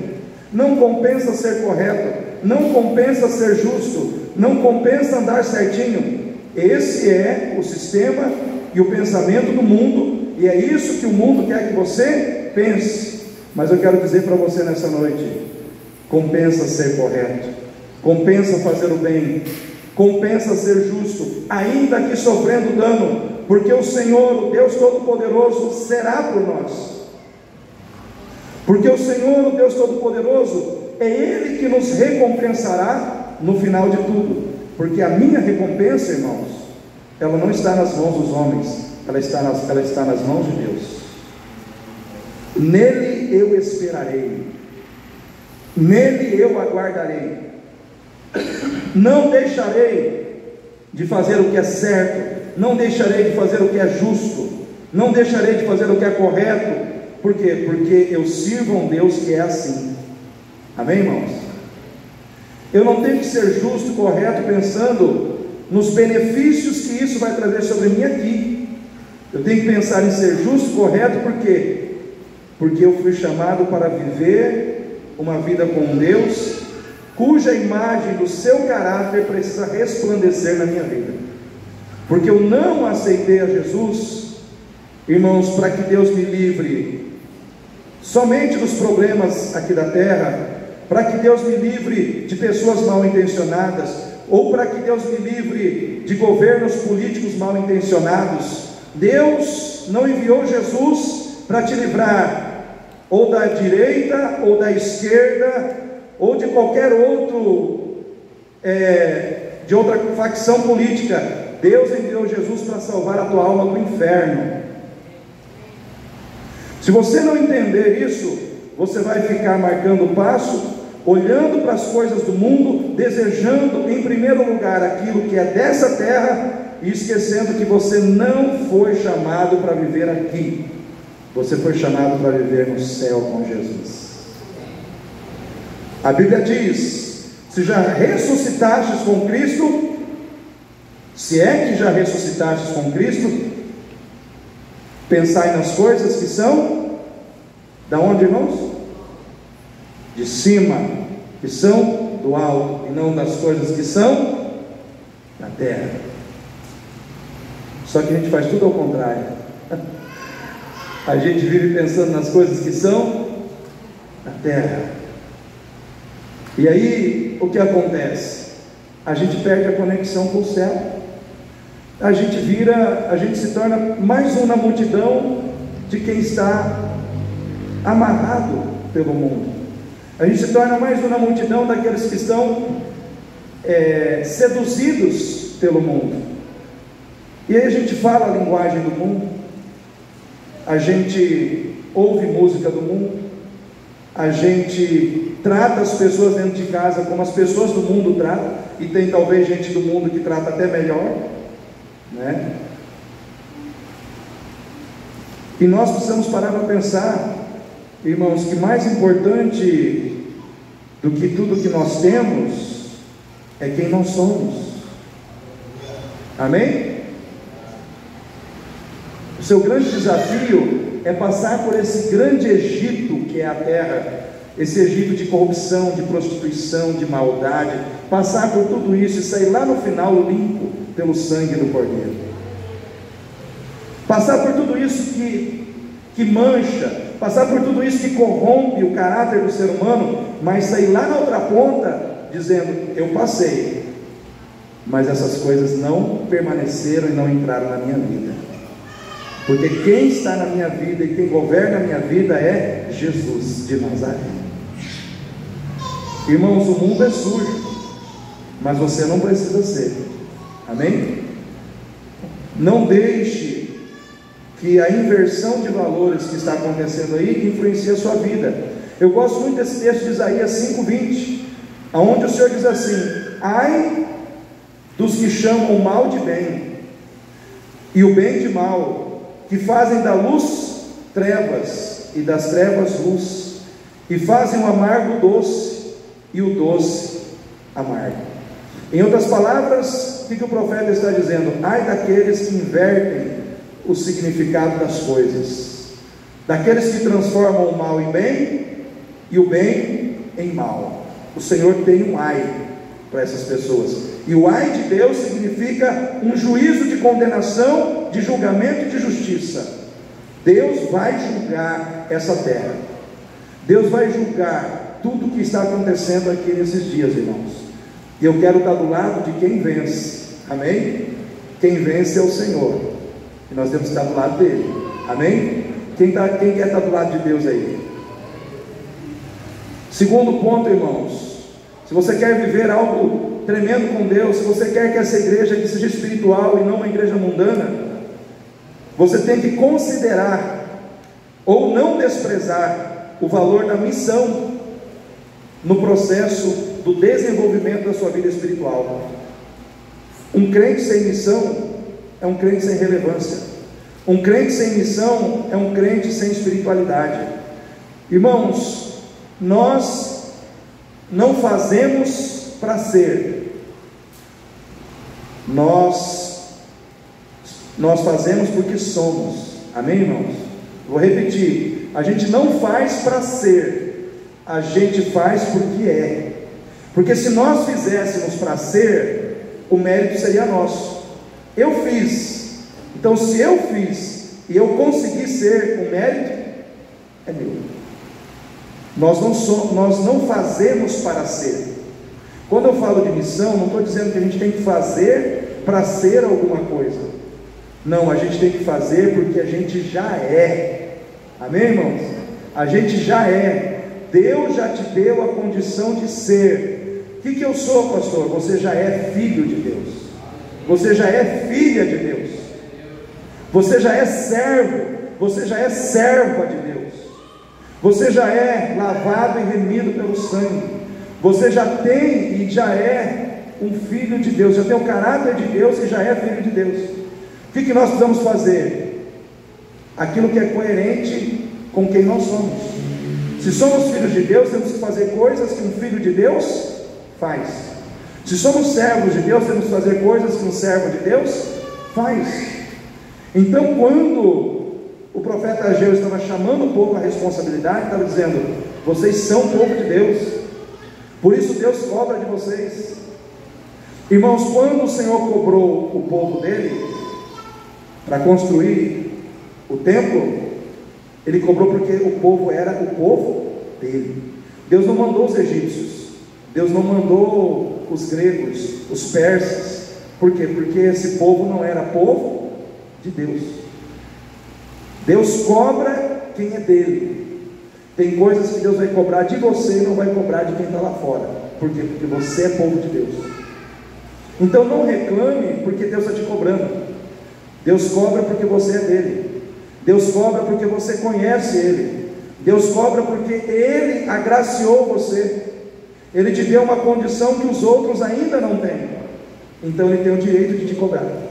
não compensa ser correto, não compensa ser justo, não compensa andar certinho. Esse é o sistema e o pensamento do mundo, e é isso que o mundo quer que você pense. Mas eu quero dizer para você nessa noite: compensa ser correto, compensa fazer o bem, compensa ser justo, ainda que sofrendo dano, porque o Senhor, o Deus Todo-Poderoso, será por nós. Porque o Senhor, o Deus Todo-Poderoso, é Ele que nos recompensará no final de tudo. Porque a minha recompensa, irmãos, ela não está nas mãos dos homens, ela está nas mãos de Deus. Nele eu esperarei, nele eu aguardarei. Não deixarei de fazer o que é certo, não deixarei de fazer o que é justo, não deixarei de fazer o que é correto. Por quê? Porque eu sirvo a um Deus que é assim. Amém, irmãos? Eu não tenho que ser justo, correto, pensando nos benefícios que isso vai trazer sobre mim aqui. Eu tenho que pensar em ser justo, correto, por quê? Porque eu fui chamado para viver uma vida com Deus, cuja imagem do seu caráter precisa resplandecer na minha vida. Porque eu não aceitei a Jesus, irmãos, para que Deus me livre somente dos problemas aqui da terra, para que Deus me livre de pessoas mal intencionadas, ou para que Deus me livre de governos políticos mal intencionados. Deus não enviou Jesus para te livrar ou da direita, ou da esquerda, ou de qualquer outro, de outra facção política. Deus enviou Jesus para salvar a tua alma do inferno. Se você não entender isso, você vai ficar marcando o passo, olhando para as coisas do mundo, desejando em primeiro lugar aquilo que é dessa terra, e esquecendo que você não foi chamado para viver aqui. Você foi chamado para viver no céu com Jesus. A Bíblia diz: se já ressuscitastes com Cristo, se é que já ressuscitastes com Cristo, pensai nas coisas que são, da onde, irmãos? De cima, que são do alto, e não das coisas que são na terra. Só que a gente faz tudo ao contrário. A gente vive pensando nas coisas que são na terra. E aí, o que acontece? A gente perde a conexão com o céu. A gente se torna mais um na multidão de quem está amarrado pelo mundo. A gente se torna mais um na multidão daqueles que estão seduzidos pelo mundo. E aí a gente fala a linguagem do mundo, a gente ouve música do mundo, a gente trata as pessoas dentro de casa como as pessoas do mundo tratam, e tem talvez gente do mundo que trata até melhor, né? E nós precisamos parar para pensar, irmãos, que mais importante do que tudo que nós temos é quem nós somos. Amém? seu grande desafio é passar por esse grande Egito que é a terra, esse Egito de corrupção, de prostituição, de maldade, passar por tudo isso e sair lá no final limpo pelo sangue do Cordeiro. Passar por tudo isso que mancha, passar por tudo isso que corrompe o caráter do ser humano, mas sair lá na outra ponta dizendo: eu passei, mas essas coisas não permaneceram e não entraram na minha vida, porque quem está na minha vida e quem governa a minha vida é Jesus de Nazaré. Irmãos, o mundo é sujo, mas você não precisa ser, amém? Não deixe que a inversão de valores que está acontecendo aí influencie a sua vida. Eu gosto muito desse texto de Isaías 5:20, onde o Senhor diz assim: ai dos que chamam o mal de bem e o bem de mal, que fazem da luz trevas e das trevas luz, e fazem o amargo doce e o doce amargo. Em outras palavras, o que o profeta está dizendo? Ai daqueles que invertem o significado das coisas, daqueles que transformam o mal em bem e o bem em mal. O Senhor tem um ai para essas pessoas, e o ai de Deus significa um juízo de condenação, de julgamento e de justiça. Deus vai julgar essa terra, Deus vai julgar tudo o que está acontecendo aqui nesses dias, irmãos, e eu quero estar do lado de quem vence, amém? Quem vence é o Senhor, e nós temos que estar do lado dele, amém? Quem quer estar do lado de Deus aí? Segundo ponto, irmãos, se você quer viver algo tremendo com Deus, se você quer que essa igreja que seja espiritual e não uma igreja mundana, você tem que considerar ou não desprezar o valor da missão no processo do desenvolvimento da sua vida espiritual. Um crente sem missão é um crente sem relevância. Um crente sem missão é um crente sem espiritualidade. Irmãos, nós não fazemos para ser, nós fazemos porque somos, amém, irmãos? Vou repetir: a gente não faz para ser, a gente faz porque é. Porque se nós fizéssemos para ser, o mérito seria nosso. Eu fiz, então se eu fiz e eu consegui ser, o mérito é meu. Nós não fazemos para ser. Quando eu falo de missão, não estou dizendo que a gente tem que fazer para ser alguma coisa. Não, a gente tem que fazer porque a gente já é. Amém, irmãos? A gente já é. Deus já te deu a condição de ser. O que eu sou, pastor? Você já é filho de Deus. Você já é filha de Deus. Você já é servo. Você já é serva de Deus. Você já é lavado e remido pelo sangue. Você já tem e já é um filho de Deus, já tem o caráter de Deus e já é filho de Deus. O que nós precisamos fazer? Aquilo que é coerente com quem nós somos. Se somos filhos de Deus, temos que fazer coisas que um filho de Deus faz. Se somos servos de Deus, temos que fazer coisas que um servo de Deus faz. Então, quando o profeta Ageu estava chamando o povo à responsabilidade, estava dizendo: vocês são povo de Deus, por isso Deus cobra de vocês. Irmãos, quando o Senhor cobrou o povo dele para construir o templo, Ele cobrou porque o povo era o povo dele. Deus não mandou os egípcios, Deus não mandou os gregos, os persas. Por quê? Porque esse povo não era povo de Deus. Deus cobra quem é dele. Tem coisas que Deus vai cobrar de você e não vai cobrar de quem está lá fora. Por quê? Porque você é povo de Deus. Então não reclame porque Deus está te cobrando. Deus cobra porque você é dele. Deus cobra porque você conhece Ele. Deus cobra porque Ele agraciou você. Ele te deu uma condição que os outros ainda não têm. Então Ele tem o direito de te cobrar.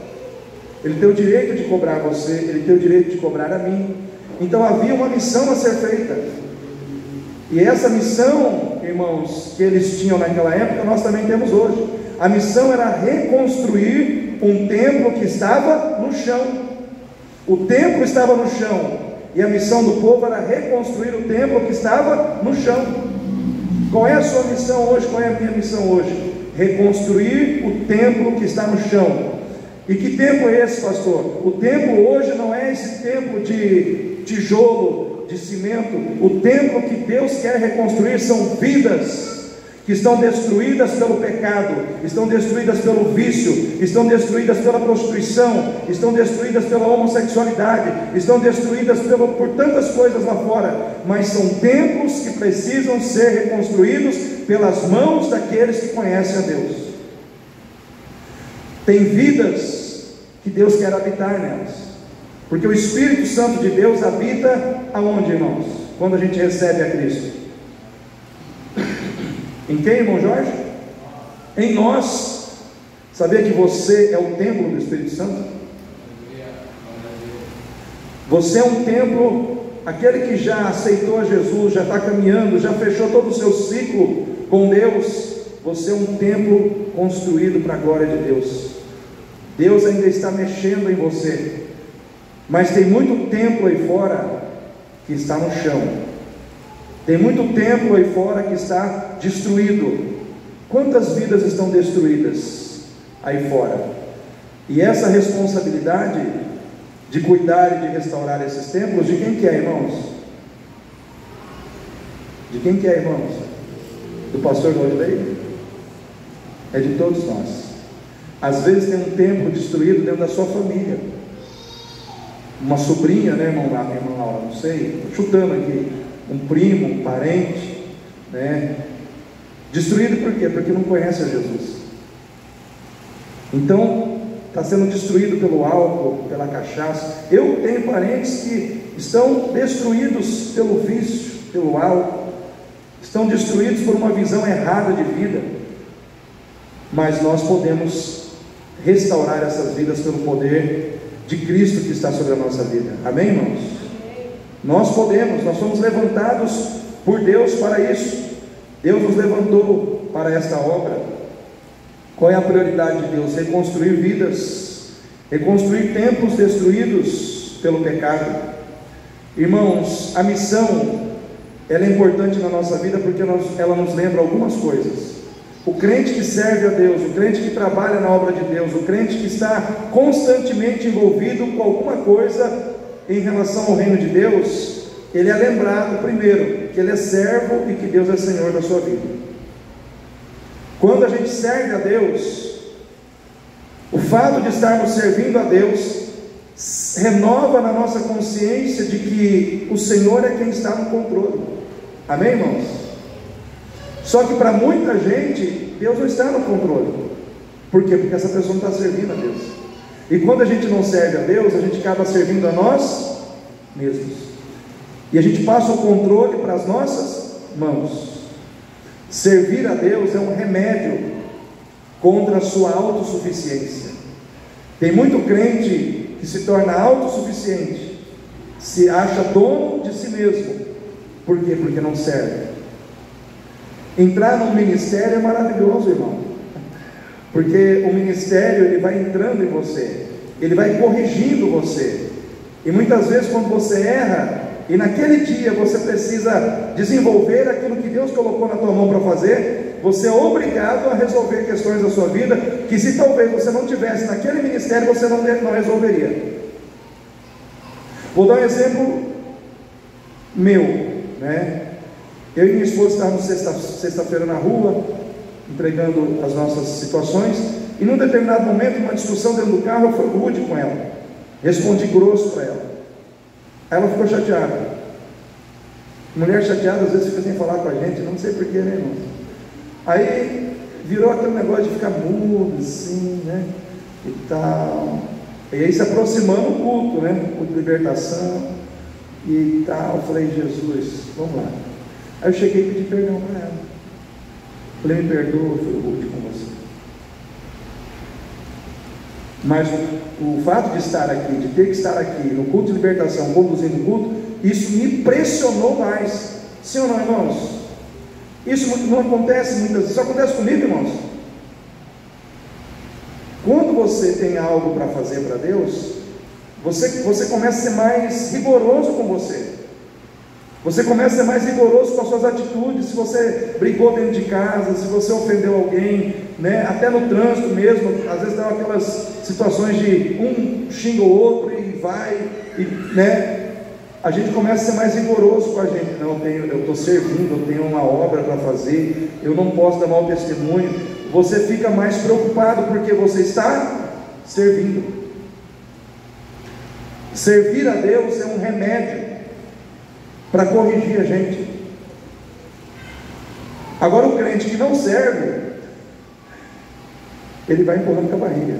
Ele tem o direito de cobrar você. Ele tem o direito de cobrar a mim. Então havia uma missão a ser feita. E essa missão, irmãos, que eles tinham naquela época, nós também temos hoje. A missão era reconstruir um templo que estava no chão. O templo estava no chão, e a missão do povo era reconstruir o templo que estava no chão. Qual é a sua missão hoje? Qual é a minha missão hoje? Reconstruir o templo que está no chão. E que templo é esse, pastor? O templo hoje não é esse templo de tijolo, de cimento. O templo que Deus quer reconstruir são vidas que estão destruídas pelo pecado, estão destruídas pelo vício, estão destruídas pela prostituição, estão destruídas pela homossexualidade, estão destruídas por tantas coisas lá fora, mas são templos que precisam ser reconstruídos pelas mãos daqueles que conhecem a Deus. Tem vidas que Deus quer habitar nelas, porque o Espírito Santo de Deus habita aonde, irmãos? Quando a gente recebe a Cristo. Em quem, irmão Jorge? Em nós. Sabia que você é o templo do Espírito Santo? Você é um templo, aquele que já aceitou a Jesus, já está caminhando, já fechou todo o seu ciclo com Deus. Você é um templo construído para a glória de Deus. Deus ainda está mexendo em você, mas tem muito templo aí fora que está no chão. Tem muito templo aí fora que está destruído. Quantas vidas estão destruídas aí fora? E essa responsabilidade de cuidar e de restaurar esses templos, de quem que é, irmãos? De quem que é, irmãos? Do pastor Rodney? É de todos nós. Às vezes tem um templo destruído dentro da sua família. Uma sobrinha, né, irmão Laura, não sei, chutando aqui. Um primo, um parente, né? Destruído por quê? Porque não conhece a Jesus. Então, está sendo destruído pelo álcool, pela cachaça. Eu tenho parentes que estão destruídos pelo vício, pelo álcool, estão destruídos por uma visão errada de vida, mas nós podemos restaurar essas vidas pelo poder de Cristo que está sobre a nossa vida. Amém, irmãos? Nós podemos, nós somos levantados por Deus para isso. Deus nos levantou para esta obra. Qual é a prioridade de Deus? Reconstruir vidas, reconstruir templos destruídos pelo pecado. Irmãos, a missão, ela é importante na nossa vida porque ela nos lembra algumas coisas. O crente que serve a Deus, o crente que trabalha na obra de Deus, o crente que está constantemente envolvido com alguma coisa em relação ao reino de Deus, ele é lembrado primeiro que ele é servo e que Deus é Senhor da sua vida. Quando a gente serve a Deus, o fato de estarmos servindo a Deus renova na nossa consciência de que o Senhor é quem está no controle. Amém, irmãos? Só que para muita gente, Deus não está no controle. Por quê? Porque essa pessoa não está servindo a Deus. E quando a gente não serve a Deus, a gente acaba servindo a nós mesmos. E a gente passa o controle para as nossas mãos. Servir a Deus é um remédio contra a sua autossuficiência. Tem muito crente que se torna autossuficiente, se acha dono de si mesmo. Por quê? Porque não serve. Entrar num ministério é maravilhoso, irmão. Porque o ministério, ele vai entrando em você, ele vai corrigindo você, e muitas vezes quando você erra, e naquele dia você precisa desenvolver aquilo que Deus colocou na tua mão para fazer, você é obrigado a resolver questões da sua vida, que se talvez você não tivesse naquele ministério, você não resolveria. Vou dar um exemplo meu, né? Eu e minha esposa estávamos sexta-feira na rua, entregando as nossas situações, e num determinado momento, numa discussão dentro do carro, eu fui rude com ela, respondi grosso para ela. Aí ela ficou chateada. Mulher chateada às vezes fica sem falar com a gente, não sei porquê, né, irmão? Aí virou aquele negócio de ficar mudo assim, né, e tal, e aí se aproximando do culto, né, o de libertação e tal. Eu falei: Jesus, vamos lá. Aí eu cheguei e pedi perdão para ela. Falei: me perdoa, eu fui rude com você. Mas o fato de estar aqui, de ter que estar aqui no culto de libertação, conduzindo o culto, isso me pressionou mais. Sim ou não, irmãos? Isso não acontece muitas vezes, só acontece comigo, irmãos. Quando você tem algo para fazer para Deus, Você começa a ser mais rigoroso com você. Você começa a ser mais rigoroso com as suas atitudes. Se você brigou dentro de casa, se você ofendeu alguém, né? Até no trânsito mesmo, às vezes dá aquelas situações de um xinga o outro e vai, né? A gente começa a ser mais rigoroso com a gente. Não, eu estou servindo, eu tenho uma obra para fazer, eu não posso dar mau testemunho. Você fica mais preocupado porque você está servindo. Servir a Deus é um remédio para corrigir a gente. Agora o crente que não serve, ele vai empurrando com a barriga.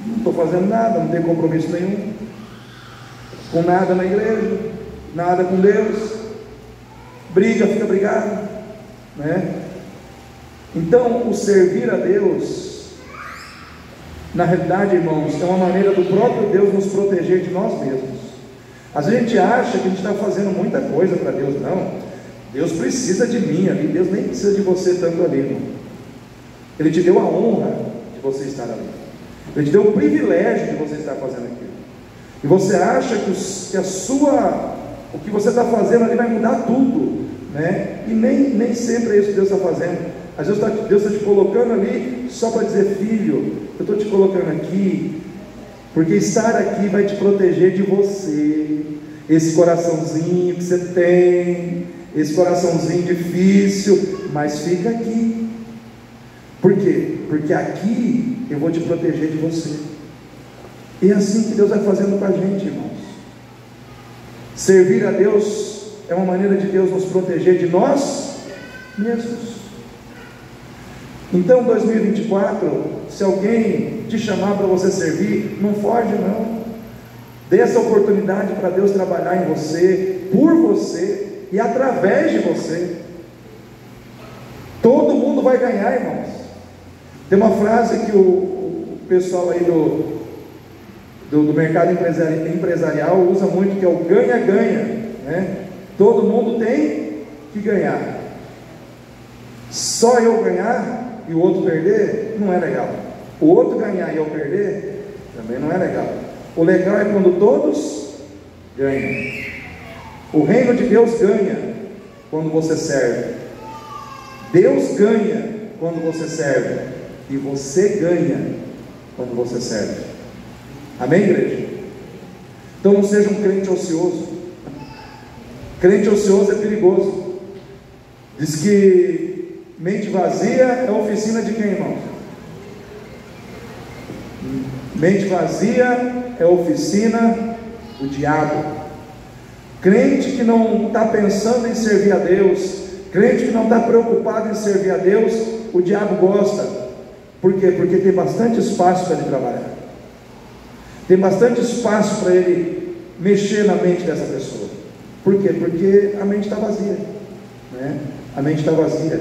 Não estou fazendo nada, não tenho compromisso nenhum com nada na igreja, nada com Deus, briga, fica brigado, né? Então o servir a Deus, na realidade, irmãos, é uma maneira do próprio Deus nos proteger de nós mesmos. Às vezes a gente acha que a gente está fazendo muita coisa para Deus. Não, Deus precisa de mim ali, Deus nem precisa de você tanto ali, irmão. Ele te deu a honra de você estar ali, Ele te deu o privilégio de você estar fazendo aquilo, e você acha que o que você está fazendo ali vai mudar tudo, né? E nem sempre é isso que Deus está fazendo. Às vezes Deus está te colocando ali só para dizer: filho, eu estou te colocando aqui porque estar aqui vai te proteger de você, esse coraçãozinho que você tem, esse coraçãozinho difícil, mas fica aqui. Por quê? Porque aqui eu vou te proteger de você. E é assim que Deus vai fazendo com a gente, irmãos. Servir a Deus é uma maneira de Deus nos proteger de nós mesmos. Então 2024, se alguém te chamar para você servir, não foge não. Dê essa oportunidade para Deus trabalhar em você, por você e através de você. Todo mundo vai ganhar, irmãos. Tem uma frase que o pessoal aí do mercado empresarial usa muito, que é o ganha-ganha, né? Todo mundo tem que ganhar. Só eu ganhar e o outro perder não é legal. O outro ganhar e eu perder também não é legal. O legal é quando todos ganham. O reino de Deus ganha quando você serve. Deus ganha quando você serve, e você ganha quando você serve. Amém, igreja? Então não seja um crente ocioso. Crente ocioso é perigoso. Diz que mente vazia é oficina de quem, irmão? Mente vazia é oficina do diabo. Crente que não está pensando em servir a Deus, crente que não está preocupado em servir a Deus, o diabo gosta. Por quê? Porque tem bastante espaço para ele trabalhar, tem bastante espaço para ele mexer na mente dessa pessoa. Por quê? Porque a mente está vazia, né? A mente está vazia.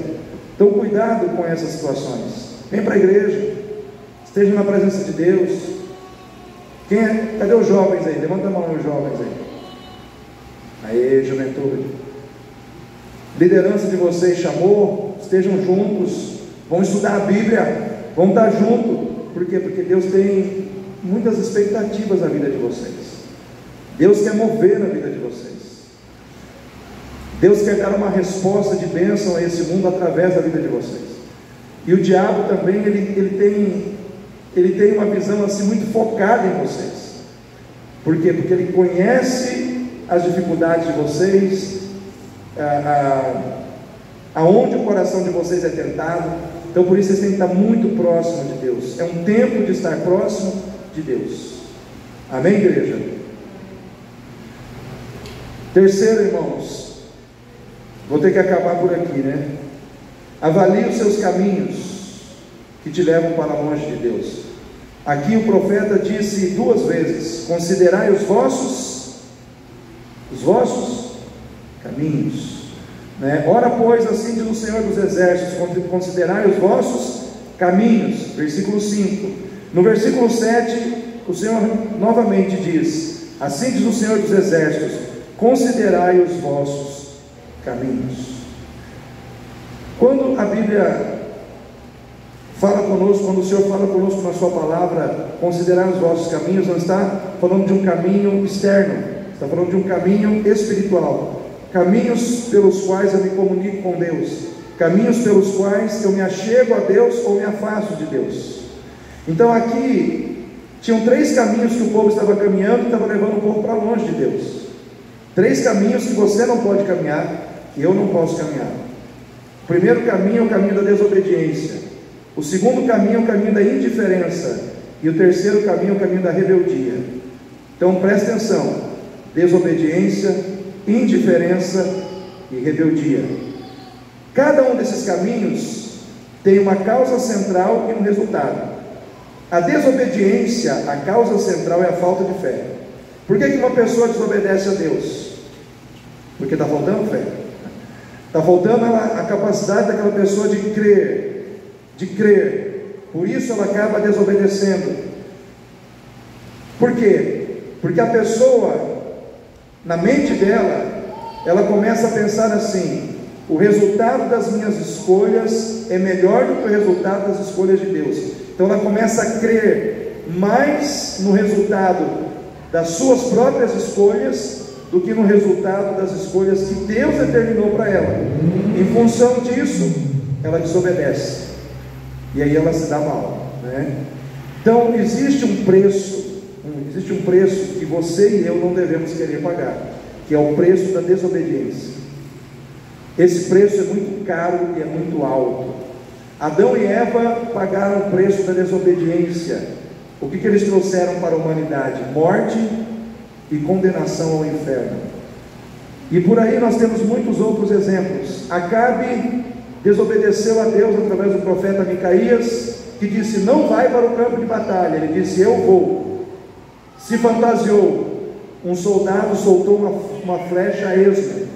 Então cuidado com essas situações. Vem para a igreja, esteja na presença de Deus. Cadê os jovens aí? Levanta a mão, os jovens aí. Aê, juventude. Liderança de vocês chamou, estejam juntos, vão estudar a Bíblia, vão estar juntos. Por quê? Porque Deus tem muitas expectativas na vida de vocês. Deus quer mover na vida de vocês. Deus quer dar uma resposta de bênção a esse mundo através da vida de vocês. E o diabo também, ele tem uma visão assim muito focada em vocês. Por quê? Porque ele conhece as dificuldades de vocês, aonde o coração de vocês é tentado. Então por isso vocês têm que estar muito próximo de Deus. É um tempo de estar próximo de Deus. Amém, igreja? Terceiro, irmãos, vou ter que acabar por aqui, né? Avalie os seus caminhos que te levam para longe de Deus. Aqui o profeta disse 2 vezes: considerai os vossos caminhos, né? Ora, pois, assim diz o Senhor dos Exércitos: considerai os vossos caminhos. Versículo 5. No versículo 7, o Senhor novamente diz: assim diz o Senhor dos Exércitos: considerai os vossos caminhos. Quando a Bíblia Fala conosco, quando o Senhor fala conosco na sua palavra, considerar os vossos caminhos, não está falando de um caminho externo, está falando de um caminho espiritual, caminhos pelos quais eu me comunico com Deus, caminhos pelos quais eu me achego a Deus ou me afasto de Deus. Então aqui tinham 3 caminhos que o povo estava caminhando e estava levando o povo para longe de Deus. 3 caminhos que você não pode caminhar, que eu não posso caminhar. O primeiro caminho é o caminho da desobediência. O segundo caminho é o caminho da indiferença. E o terceiro caminho é o caminho da rebeldia. Então preste atenção: desobediência, indiferença e rebeldia. Cada um desses caminhos tem uma causa central e um resultado. A desobediência, a causa central é a falta de fé. Por que uma pessoa desobedece a Deus? Porque está faltando fé. Está faltando a capacidade daquela pessoa de crer. Por isso ela acaba desobedecendo. Por quê? Porque a pessoa, na mente dela, ela começa a pensar assim: o resultado das minhas escolhas é melhor do que o resultado das escolhas de Deus. Então ela começa a crer mais no resultado das suas próprias escolhas do que no resultado das escolhas que Deus determinou para ela. Em função disso, ela desobedece. E aí ela se dá mal, né? Então existe um preço que você e eu não devemos querer pagar, que é o preço da desobediência. Esse preço é muito caro e é muito alto. Adão e Eva pagaram o preço da desobediência. O que eles trouxeram para a humanidade? Morte e condenação ao inferno. E por aí nós temos muitos outros exemplos. Acabe desobedeceu a Deus através do profeta Micaías, que disse: não vai para o campo de batalha. Ele disse: eu vou. Se fantasiou. Um soldado soltou uma flecha a esmo.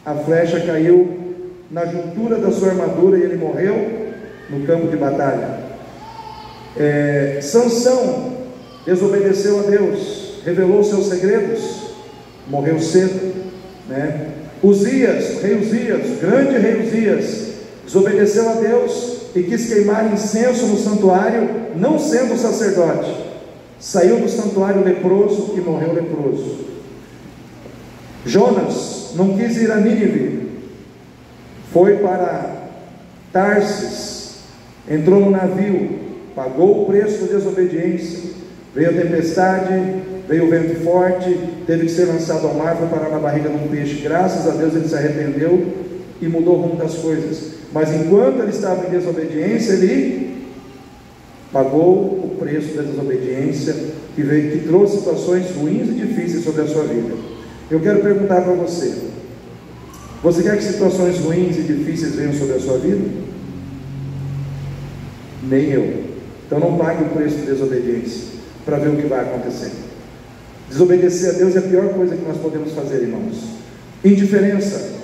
A flecha caiu na juntura da sua armadura e ele morreu no campo de batalha. Sansão desobedeceu a Deus, revelou seus segredos, morreu cedo, né? Rei Uzias, grande rei Uzias, desobedeceu a Deus e quis queimar incenso no santuário, não sendo sacerdote. Saiu do santuário leproso e morreu leproso. Jonas não quis ir a Nínive, foi para Tarsis, entrou no navio, pagou o preço da desobediência. Veio a tempestade, veio o vento forte, teve que ser lançado ao mar, foi parar na barriga de um peixe. Graças a Deus ele se arrependeu e mudou o rumo das coisas. Mas enquanto ele estava em desobediência, ele pagou o preço da desobediência, que trouxe situações ruins e difíceis sobre a sua vida. Eu quero perguntar para você: você quer que situações ruins e difíceis venham sobre a sua vida? Nem eu. Então não pague o preço de desobediência, para ver o que vai acontecer. Desobedecer a Deus é a pior coisa que nós podemos fazer, irmãos. Indiferença.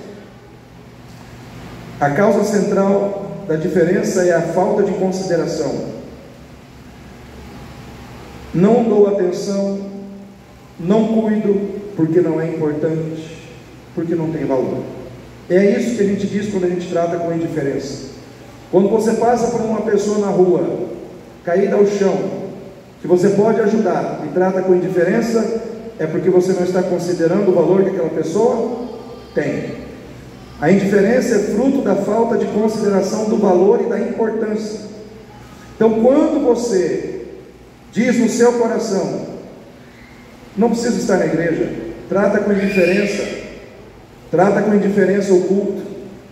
A causa central da diferença é a falta de consideração. Não dou atenção, não cuido, porque não é importante, porque não tem valor. É isso que a gente diz quando a gente trata com indiferença. Quando você passa por uma pessoa na rua, caída ao chão, que você pode ajudar e trata com indiferença, é porque você não está considerando o valor que aquela pessoa tem. A indiferença é fruto da falta de consideração do valor e da importância. Então, quando você diz no seu coração: não preciso estar na igreja, trata com indiferença o culto,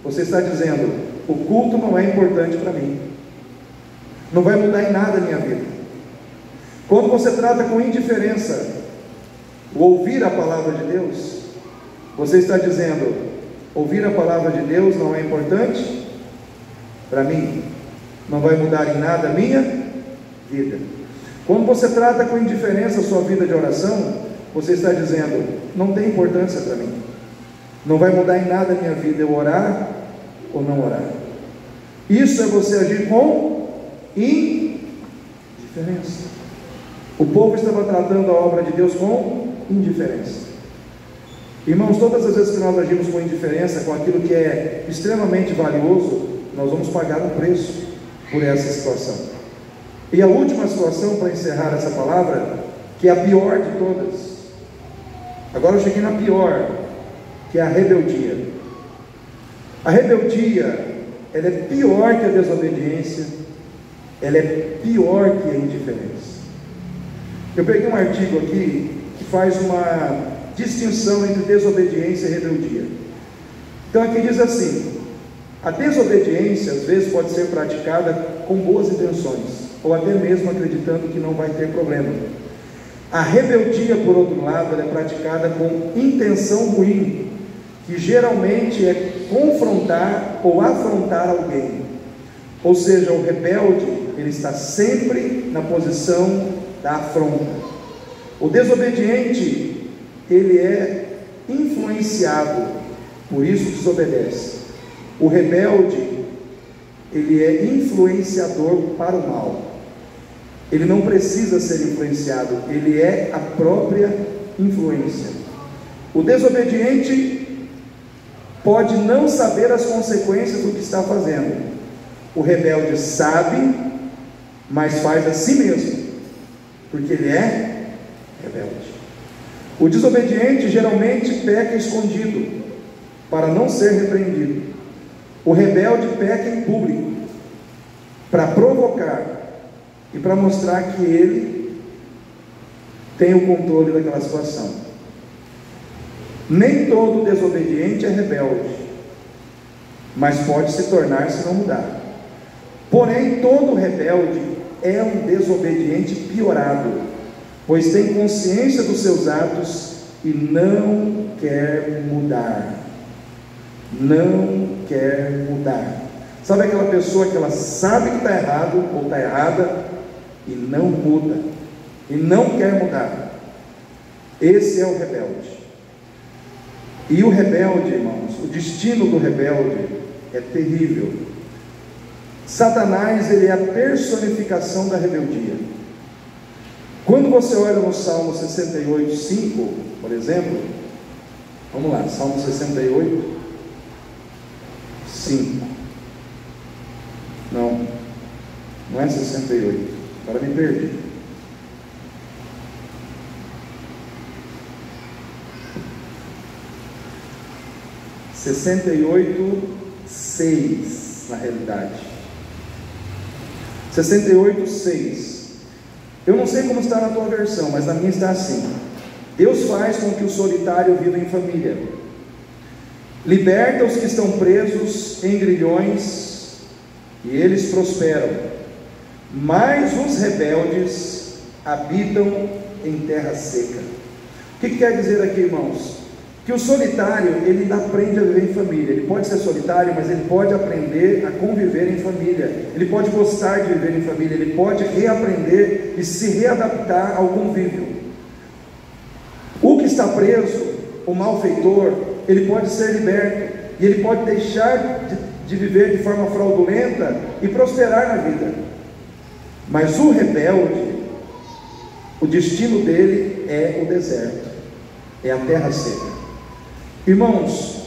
você está dizendo: o culto não é importante para mim, não vai mudar em nada a minha vida. Quando você trata com indiferença o ouvir a palavra de Deus, você está dizendo: ouvir a palavra de Deus não é importante para mim, não vai mudar em nada a minha vida. Quando você trata com indiferença a sua vida de oração, você está dizendo: não tem importância para mim, não vai mudar em nada a minha vida eu orar ou não orar. Isso é você agir com indiferença. O povo estava tratando a obra de Deus com indiferença. Irmãos, todas as vezes que nós agimos com indiferença, com aquilo que é extremamente valioso, nós vamos pagar um preço. por essa situação. E a última situação, para encerrar essa palavra, que é a pior de todas. Agora eu cheguei na pior, que é a rebeldia. A rebeldia, ela é pior que a desobediência, ela é pior que a indiferença. Eu peguei um artigo aqui que faz uma distinção entre desobediência e rebeldia. Então aqui diz assim: a desobediência às vezes pode ser praticada com boas intenções, ou até mesmo acreditando que não vai ter problema. A rebeldia, por outro lado, ela é praticada com intenção ruim, que geralmente é confrontar ou afrontar alguém. Ou seja, o rebelde, ele está sempre na posição da afronta. O desobediente, ele é influenciado, por isso desobedece. O rebelde, ele é influenciador para o mal. Ele não precisa ser influenciado, ele é a própria influência. O desobediente pode não saber as consequências do que está fazendo. O rebelde sabe, mas faz a si mesmo, porque ele é rebelde. O desobediente geralmente peca escondido, para não ser repreendido. O rebelde peca em público, para provocar e para mostrar que ele tem o controle daquela situação. Nem todo desobediente é rebelde, mas pode se tornar se não mudar. Porém, todo rebelde é um desobediente piorado, pois tem consciência dos seus atos e não quer mudar. Não quer mudar. Sabe aquela pessoa que ela sabe que está errado ou está errada e não muda, e não quer mudar? Esse é o rebelde. E o rebelde, irmãos, o destino do rebelde é terrível. Satanás, ele é a personificação da rebeldia. Quando você olha no Salmo 68, 5, por exemplo, vamos lá, Salmo 68, 5. Não é 68, agora me perdi. (68, 6) na realidade. 68, 6. Eu não sei como está na tua versão, mas na minha está assim: Deus faz com que o solitário viva em família, liberta os que estão presos em grilhões, e eles prosperam, mas os rebeldes habitam em terra seca. O que quer dizer aqui, irmãos? Que o solitário, ele aprende a viver em família. Ele pode ser solitário, mas ele pode aprender a conviver em família. Ele pode gostar de viver em família. Ele pode reaprender e se readaptar ao convívio. O que está preso, o malfeitor, ele pode ser liberto, e ele pode deixar de viver de forma fraudulenta e prosperar na vida. Mas o rebelde, o destino dele é o deserto, é a terra seca. Irmãos,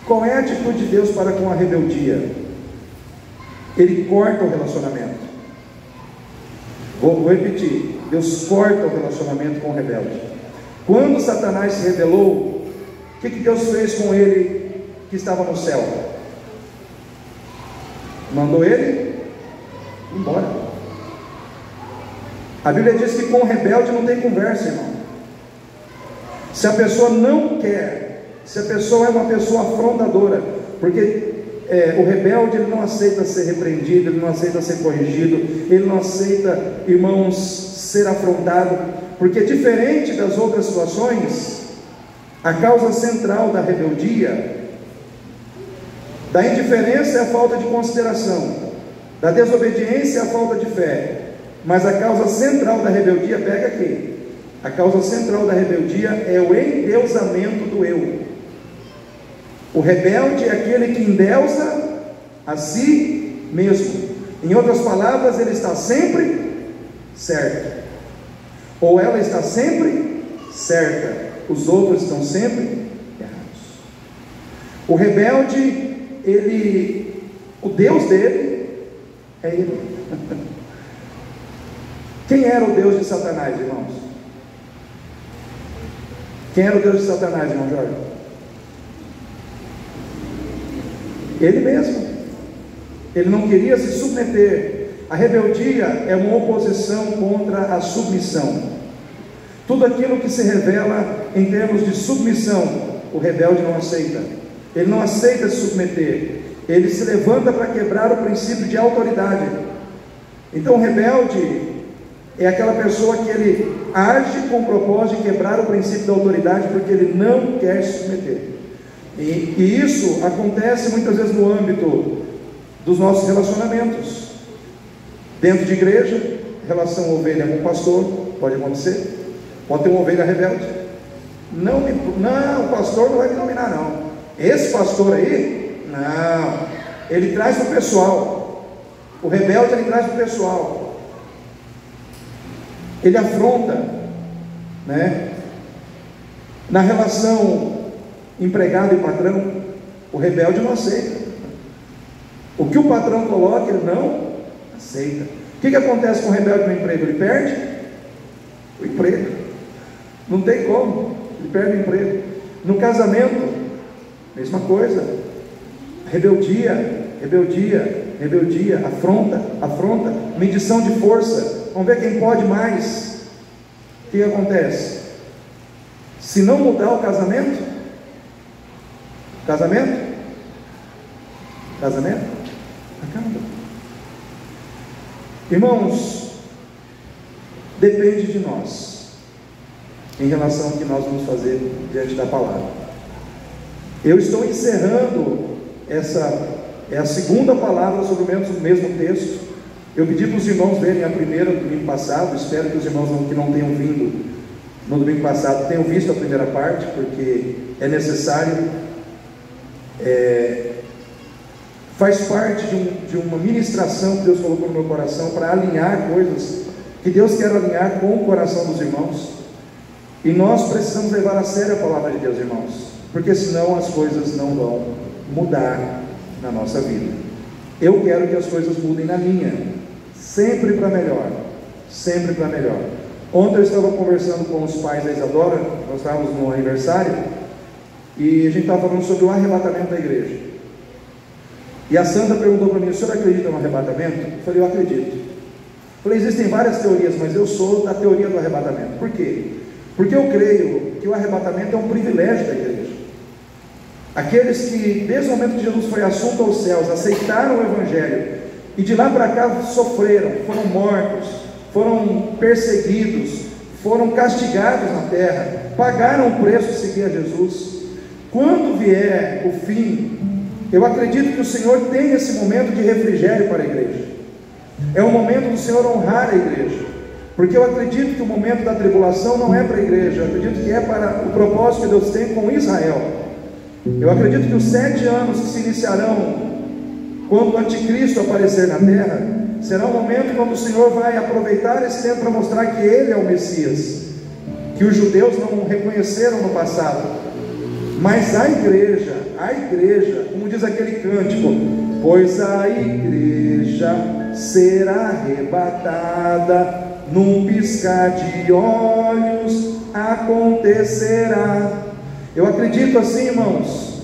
qual é a atitude de Deus para com a rebeldia? Ele corta o relacionamento. Vou repetir: Deus corta o relacionamento com o rebelde. Quando Satanás se rebelou, o que Deus fez com ele que estava no céu? Mandou ele embora. A Bíblia diz que com o rebelde não tem conversa, irmão. Se a pessoa não quer, se a pessoa é uma pessoa afrontadora, porque o rebelde, ele não aceita ser repreendido, ele não aceita ser corrigido, ele não aceita, irmãos, ser afrontado, porque diferente das outras situações, a causa central da rebeldia, da indiferença é a falta de consideração, da desobediência é a falta de fé, mas a causa central da rebeldia, pega aqui, a causa central da rebeldia é o endeusamento do eu. O rebelde é aquele que endeusa a si mesmo. Em outras palavras, ele está sempre certo, ou ela está sempre certa, os outros estão sempre errados. O rebelde, o Deus dele É ele. Quem era o Deus de Satanás, irmãos? Quem era o Deus de Satanás, irmão Jorge? Ele mesmo. Ele não queria se submeter. A rebeldia é uma oposição contra a submissão. Tudo aquilo que se revela em termos de submissão, o rebelde não aceita. Ele não aceita se submeter. Ele se levanta para quebrar o princípio de autoridade. Então o rebelde é aquela pessoa que ele age com o propósito de quebrar o princípio da autoridade, porque ele não quer se submeter. E isso acontece muitas vezes no âmbito dos nossos relacionamentos. Dentro de igreja, relação ovelha com pastor, pode acontecer. Pode ter uma ovelha rebelde. Não, o pastor não vai me dominar não. Esse pastor aí, não. Ele traz para o pessoal. O rebelde ele traz para o pessoal. Ele afronta, né? Na relação empregado e patrão, o rebelde não aceita. O que o patrão coloca, ele não aceita. O que acontece com o rebelde no emprego? Ele perde o emprego. Não tem como, ele perde o emprego. No casamento, mesma coisa. Rebeldia, afronta, medição de força. Vamos ver quem pode mais. O que acontece? Se não mudar o casamento, acaba. Irmãos, depende de nós em relação ao que nós vamos fazer diante da palavra. Eu estou encerrando é a segunda palavra sobre o mesmo texto. Eu pedi para os irmãos verem a primeira do domingo passado. Espero que os irmãos que não tenham vindo no domingo passado tenham visto a primeira parte, porque é necessário, faz parte de uma ministração que Deus colocou no meu coração para alinhar coisas que Deus quer alinhar com o coração dos irmãos. E nós precisamos levar a sério a palavra de Deus, irmãos, porque senão as coisas não vão mudar na nossa vida. Eu quero que as coisas mudem na minha, sempre para melhor, sempre para melhor. Ontem eu estava conversando com os pais da Isadora, nós estávamos no aniversário, e a gente estava falando sobre o arrebatamento da igreja. E a Sandra perguntou para mim: o senhor acredita no arrebatamento? Eu falei: eu acredito. Eu falei: existem várias teorias, mas eu sou da teoria do arrebatamento. Por quê? Porque eu creio que o arrebatamento é um privilégio da igreja. Aqueles que, desde o momento que Jesus foi assunto aos céus, aceitaram o Evangelho, e de lá para cá sofreram, foram mortos, foram perseguidos, foram castigados na terra, pagaram o preço de seguir a Jesus. Quando vier o fim, eu acredito que o Senhor tem esse momento de refrigério para a igreja. É o momento do Senhor honrar a igreja, porque eu acredito que o momento da tribulação não é para a igreja, eu acredito que é para o propósito que Deus tem com Israel. Eu acredito que os 7 anos que se iniciarão quando o anticristo aparecer na terra, será um momento quando o Senhor vai aproveitar esse tempo para mostrar que Ele é o Messias, que os judeus não reconheceram no passado. Mas a igreja, como diz aquele cântico: pois a igreja será arrebatada, num piscar de olhos acontecerá. Eu acredito assim, irmãos.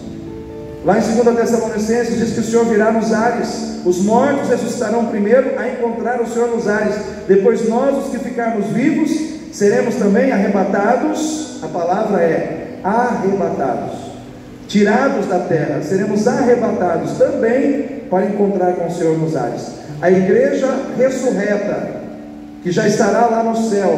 Lá em 2 Tessalonicenses diz que o Senhor virá nos ares. Os mortos ressuscitarão primeiro a encontrar o Senhor nos ares. Depois nós, os que ficarmos vivos, seremos também arrebatados. A palavra é arrebatados, tirados da terra. Seremos arrebatados também para encontrar com o Senhor nos ares. A igreja ressurreta, que já estará lá no céu,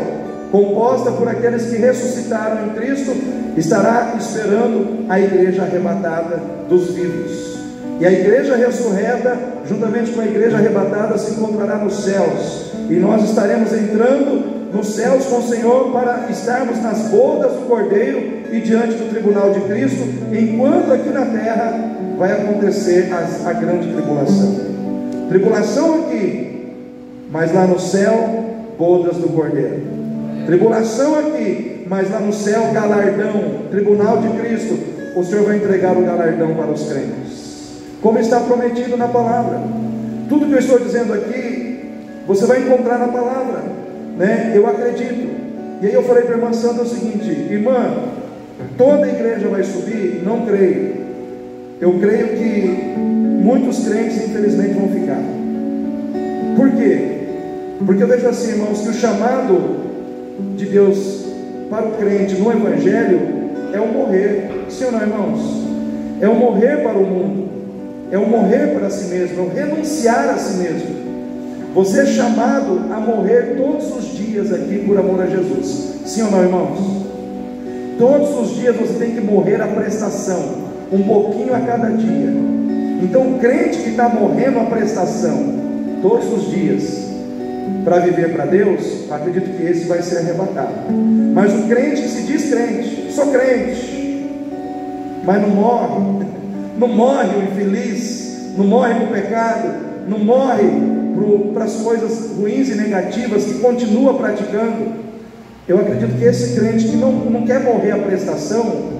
composta por aqueles que ressuscitaram em Cristo, estará esperando a igreja arrebatada dos vivos. E a igreja ressurreta, juntamente com a igreja arrebatada, se encontrará nos céus, e nós estaremos entrando nos céus com o Senhor para estarmos nas bodas do Cordeiro e diante do tribunal de Cristo, enquanto aqui na terra vai acontecer a grande tribulação. Tribulação aqui, mas lá no céu, bodas do Cordeiro. Tribulação aqui, mas lá no céu, galardão, tribunal de Cristo. O Senhor vai entregar o galardão para os crentes, como está prometido na palavra. Tudo que eu estou dizendo aqui, você vai encontrar na palavra, né? Eu acredito. E aí eu falei para a irmã Sandra o seguinte: irmã, toda a igreja vai subir? Não creio. Eu creio que muitos crentes infelizmente vão ficar. Por quê? Porque eu vejo assim, irmãos, que o chamado de Deus para o crente no Evangelho é o morrer. Sim ou não, irmãos? É o morrer para o mundo, é o morrer para si mesmo, é o renunciar a si mesmo. Você é chamado a morrer todos os dias aqui por amor a Jesus. Sim ou não, irmãos? Todos os dias você tem que morrer à prestação, um pouquinho a cada dia. Então o crente que está morrendo à prestação todos os dias para viver para Deus, acredito que esse vai ser arrebatado. Mas o crente que se diz crente, sou crente, mas não morre, não morre o infeliz, não morre para o pecado, não morre para as coisas ruins e negativas que continua praticando. Eu acredito que esse crente que não quer morrer à prestação,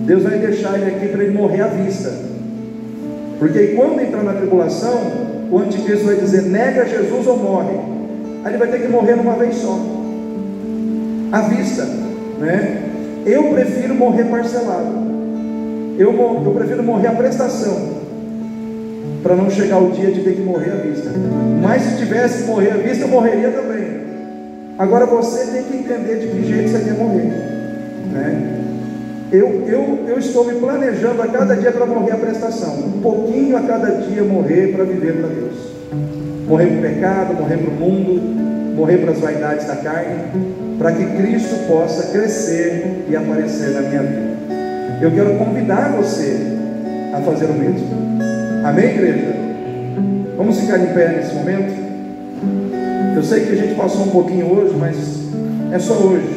Deus vai deixar ele aqui para ele morrer à vista. Porque quando entrar na tribulação, o anticristo vai dizer: nega Jesus ou morre. Aí ele vai ter que morrer numa vez só, à vista, né? Eu prefiro morrer parcelado. Eu prefiro morrer à prestação, para não chegar o dia de ter que morrer à vista. Mas se tivesse que morrer à vista, eu morreria também. Agora você tem que entender de que jeito você quer morrer, né? Eu estou me planejando a cada dia para morrer à prestação, um pouquinho a cada dia morrer para viver para Deus. Morrer para o pecado, morrer para o mundo, morrer para as vaidades da carne, para que Cristo possa crescer e aparecer na minha vida. Eu quero convidar você a fazer o mesmo. Amém, igreja? Vamos ficar em pé nesse momento. Eu sei que a gente passou um pouquinho hoje, mas é só hoje.